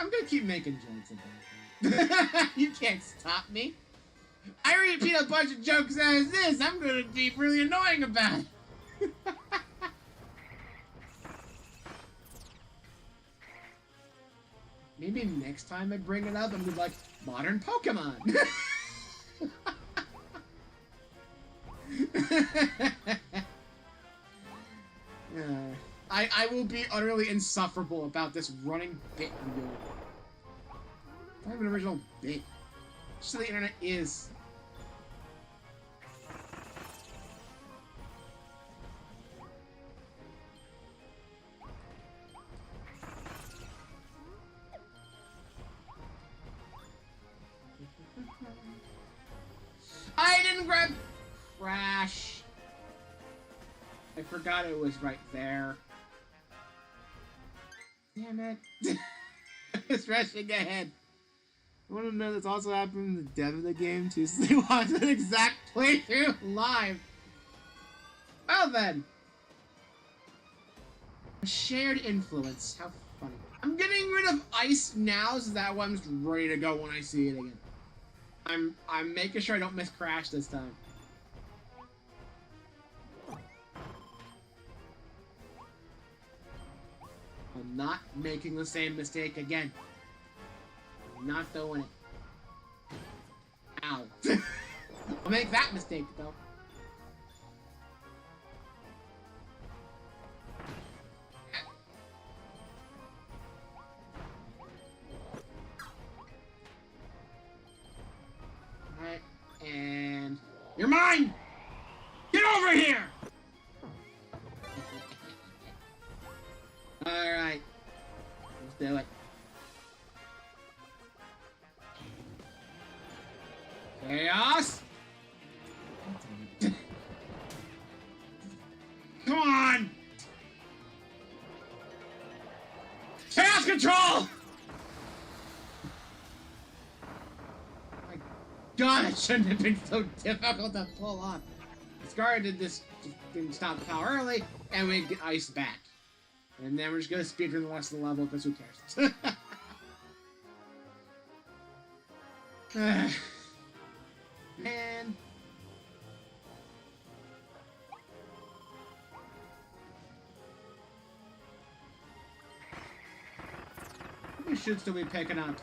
I'm gonna keep making jokes about it. You can't stop me. I repeat a bunch of jokes as this. I'm gonna be really annoying about it. Maybe next time I bring it up, I'm gonna be like, modern Pokemon. I will be utterly insufferable about this running bit wheel. I have an original bit. Just so the internet is. I didn't grab Crash. I forgot it was right there. Damn it. It's rushing ahead. I want to know that's also happened in the dev of the game too, so they want an exact playthrough live. Well then. A shared influence. How funny. I'm getting rid of ice now so that one's ready to go when I see it again. I'm making sure I don't miss Crash this time. I'm not making the same mistake again. I'm not doing it. Ow. I'll make that mistake though. Alright, and you're mine! Get over here! Alright. Let's do it. Chaos! Come on! Chaos control! My god, it shouldn't have been so difficult to pull off. Scar did this, didn't stop the power early, and we get ice back. And then we're just gonna speedrun the rest of the level because who cares? Man. We should still be picking up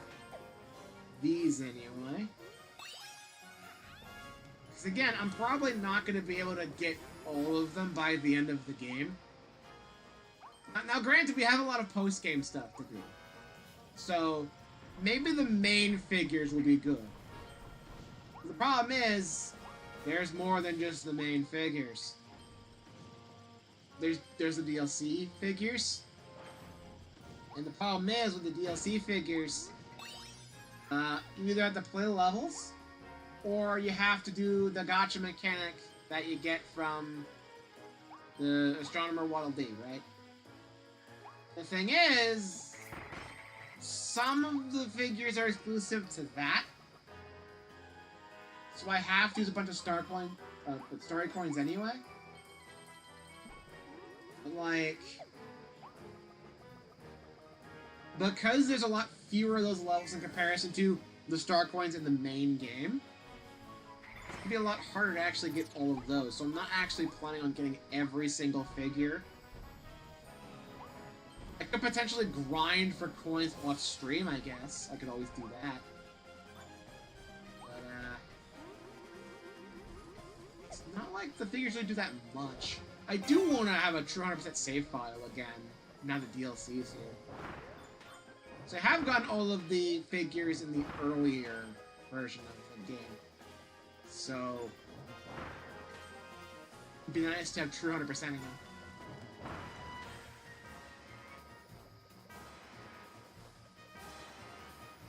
these anyway. Because again, I'm probably not going to be able to get all of them by the end of the game. Now, granted, we have a lot of post-game stuff to do. So, maybe the main figures will be good. The problem is, there's more than just the main figures. There's the DLC figures. And the problem is, with the DLC figures, you either have to play the levels, or you have to do the gacha mechanic that you get from the Astronomer Waddle Dee, right? The thing is, some of the figures are exclusive to that, so I have to use a bunch of story coins anyway. But like, because there's a lot fewer of those levels in comparison to the star coins in the main game, it'd be a lot harder to actually get all of those. So I'm not actually planning on getting every single figure. I could potentially grind for coins off stream, I guess. I could always do that. But, it's not like the figures really do that much. I do want to have a true 100% save file again, now the DLC's here. So I have gotten all of the figures in the earlier version of the game. So, it'd be nice to have true 100% again.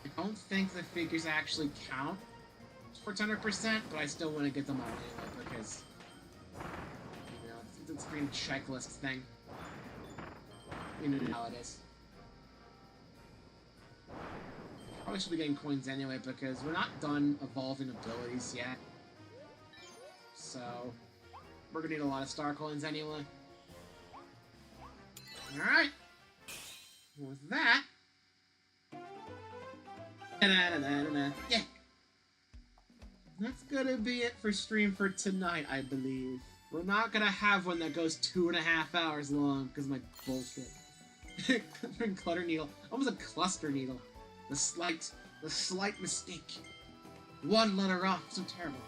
I don't think the figures actually count towards 100%, but I still want to get them all anyway, because, you know, it's a green checklist thing. You know how it is. Probably should be getting coins anyway, because we're not done evolving abilities yet. So, we're gonna need a lot of star coins anyway. Alright! With that... Yeah! That's gonna be it for stream for tonight, I believe. We're not gonna have one that goes 2.5 hours long, because of my bullshit. Clutter needle. Almost a cluster needle. The slight mistake. One letter off. So terrible.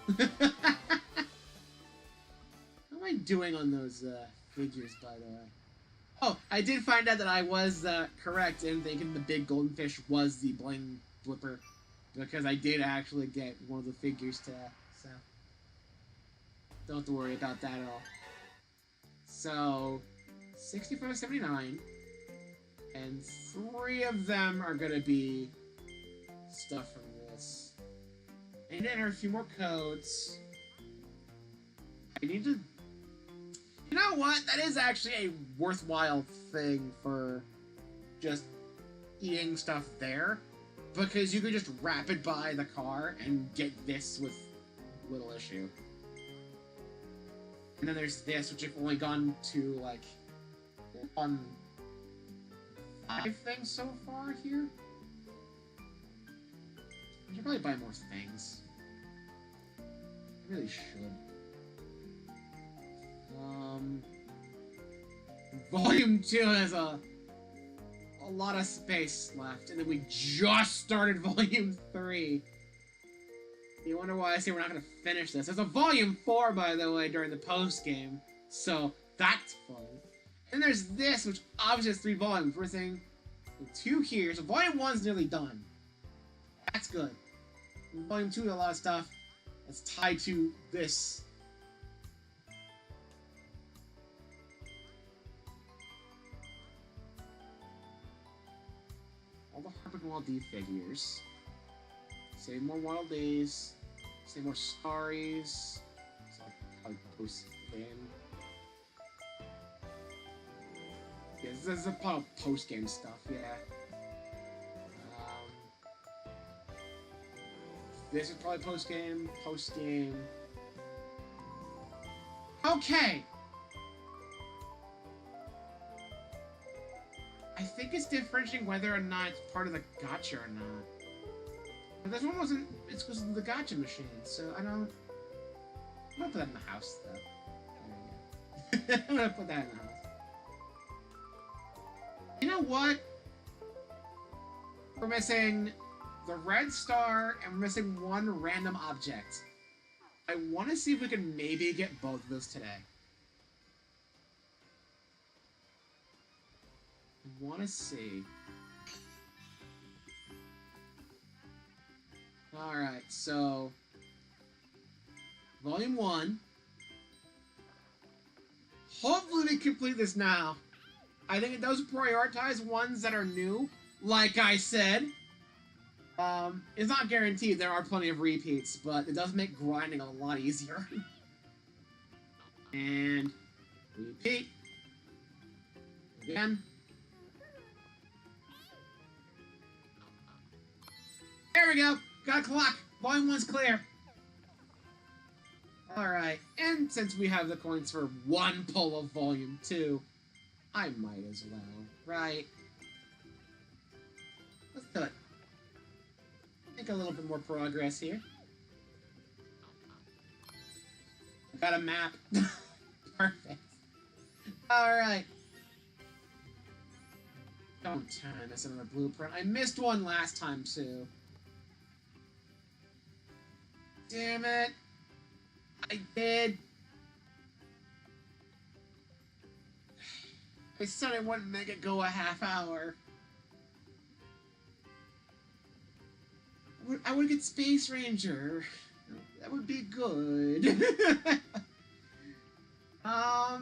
How am I doing on those figures, by the way? Oh, I did find out that I was correct in thinking the big golden fish was the bling flipper, because I did actually get one of the figures today. So don't have to worry about that at all. So 65.79. And 3 of them are gonna be stuff from this. I need to enter a few more codes. I need to... You know what? That is actually a worthwhile thing for just eating stuff there. Because you could just rapid buy the car and get this with little issue. And then there's this, which I've only gone to, like, on 5 things so far here. I should probably buy more things. I really should. Volume 2 has a lot of space left, and then we just started Volume 3. You wonder why I say we're not going to finish this. There's a Volume 4, by the way, during the post-game, so that's fun. And there's this, which obviously has 3 volumes. We're saying 2 here, so Volume 1's nearly done. That's good. And Volume 2 has a lot of stuff that's tied to this. All the Harp and Wild D figures. Save more Wild Days. Save more Starries. So probably post-game. Yeah, this is a lot of post-game stuff, yeah. This is probably post-game. Okay! I think it's differentiating whether or not it's part of the gacha or not. But this one wasn't exclusive to the gacha machine, so I'm gonna put that in the house, though. There we go. I'm gonna put that in the house. You know what? We're missing the red star, and we're missing 1 random object. I want to see if we can maybe get both of those today. I want to see. Alright, so Volume 1. Hopefully we complete this now. I think it does prioritize ones that are new, like I said. It's not guaranteed, there are plenty of repeats, but it does make grinding a lot easier. And repeat. Again. There we go! Got a clock! Volume 1's clear! Alright, and since we have the coins for one pull of Volume 2, I might as well, right? Let's do it. Make a little bit more progress here. I got a map. Perfect. Alright. Don't turn this into a blueprint. I missed one last time, too. Damn it. I did. I said I wouldn't make it go a half hour. I would get Space Ranger. That would be good. Do I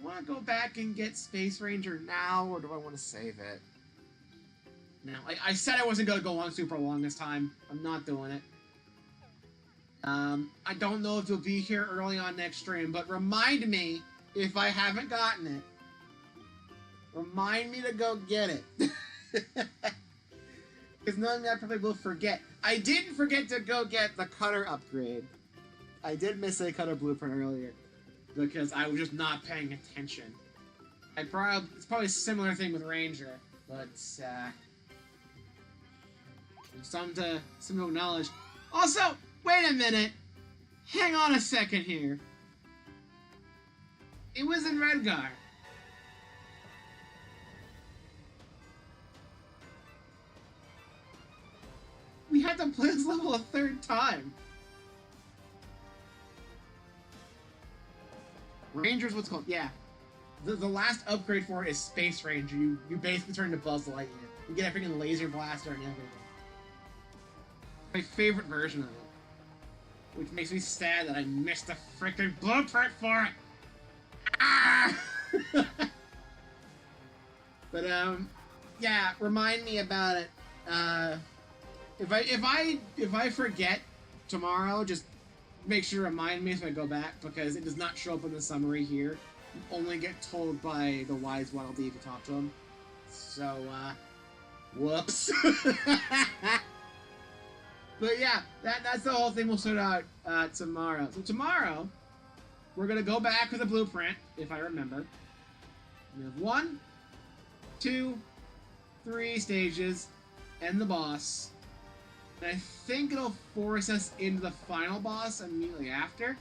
want to go back and get Space Ranger now, or do I want to save it? No, I said I wasn't going to go on super long this time. I'm not doing it. I don't know if you'll be here early on next stream, but remind me if I haven't gotten it. Remind me to go get it. Because none of me I probably will forget. I didn't forget to go get the cutter upgrade. I did miss a cutter blueprint earlier. Because I was just not paying attention. It's probably a similar thing with Ranger. But, something to acknowledge. Also, wait a minute! Hang on a second here. It was in Redgar. We had to play this level a third time. Ranger's what's called, yeah. The last upgrade for it is Space Ranger. You basically turn into Buzz Lightyear. You get a freaking laser blaster and everything. My favorite version of it. Which makes me sad that I missed the freaking blueprint for it. Ah! But yeah, remind me about it. If I forget tomorrow, just make sure to remind me if I go back, because it does not show up in the summary here. You only get told by the Wise Wild D if you talk to him. So, whoops. But yeah, that's the whole thing we'll sort out tomorrow. So tomorrow, we're gonna go back with a blueprint, if I remember. We have 1, 2, 3 stages, and the boss. And I think it'll force us into the final boss immediately after.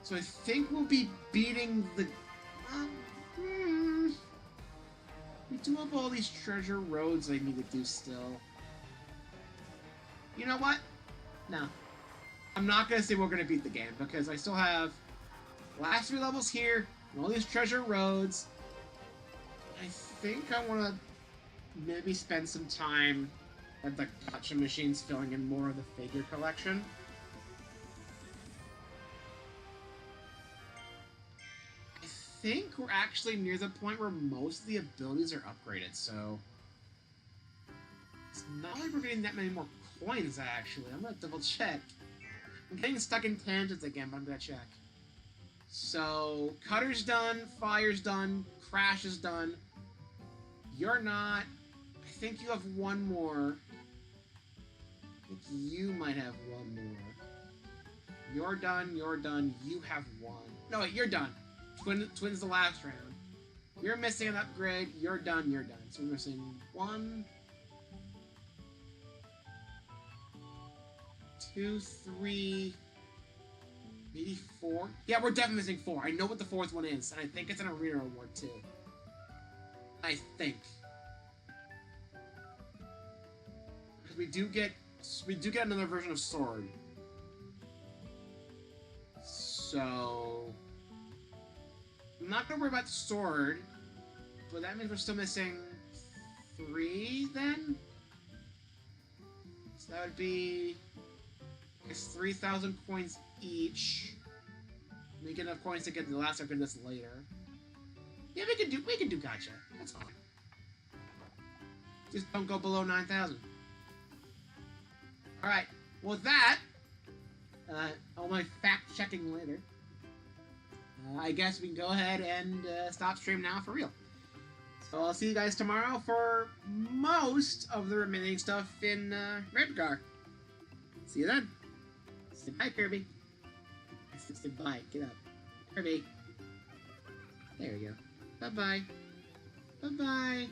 So I think we'll be beating the... We do have all these treasure roads I need to do still. You know what? No. I'm not going to say we're going to beat the game, because I still have the last 3 levels here, and all these treasure roads. I think I want to maybe spend some time at the gotcha machines filling in more of the figure collection. I think we're actually near the point where most of the abilities are upgraded, so it's not like we're getting that many more coins, actually. I'm gonna double check. I'm getting stuck in tangents again, but I'm gonna check. So, Cutter's done, Fire's done, Crash is done. You're not. I think you have one more. I think you might have one more. You're done, you have one. No, wait, you're done. Twin's the last round. You're missing an upgrade, you're done. So we're missing 1, 2, 3, maybe 4. Yeah, we're definitely missing 4. I know what the 4th one is, and I think it's an arena reward too. I think. Because we do get another version of Sword. So I'm not gonna worry about the Sword, but that means we're still missing 3 then? So that would be, I guess, 3,000 coins each. Make enough coins to get the last upgrade this later. Yeah, we can do gacha. That's fine. Just don't go below 9,000. All right. Well, with that, all my fact checking later. I guess we can go ahead and stop stream now for real. So I'll see you guys tomorrow for most of the remaining stuff in Redgar. See you then. Say bye, Kirby. Say bye. Get up. Kirby. There we go. Bye-bye. Bye-bye.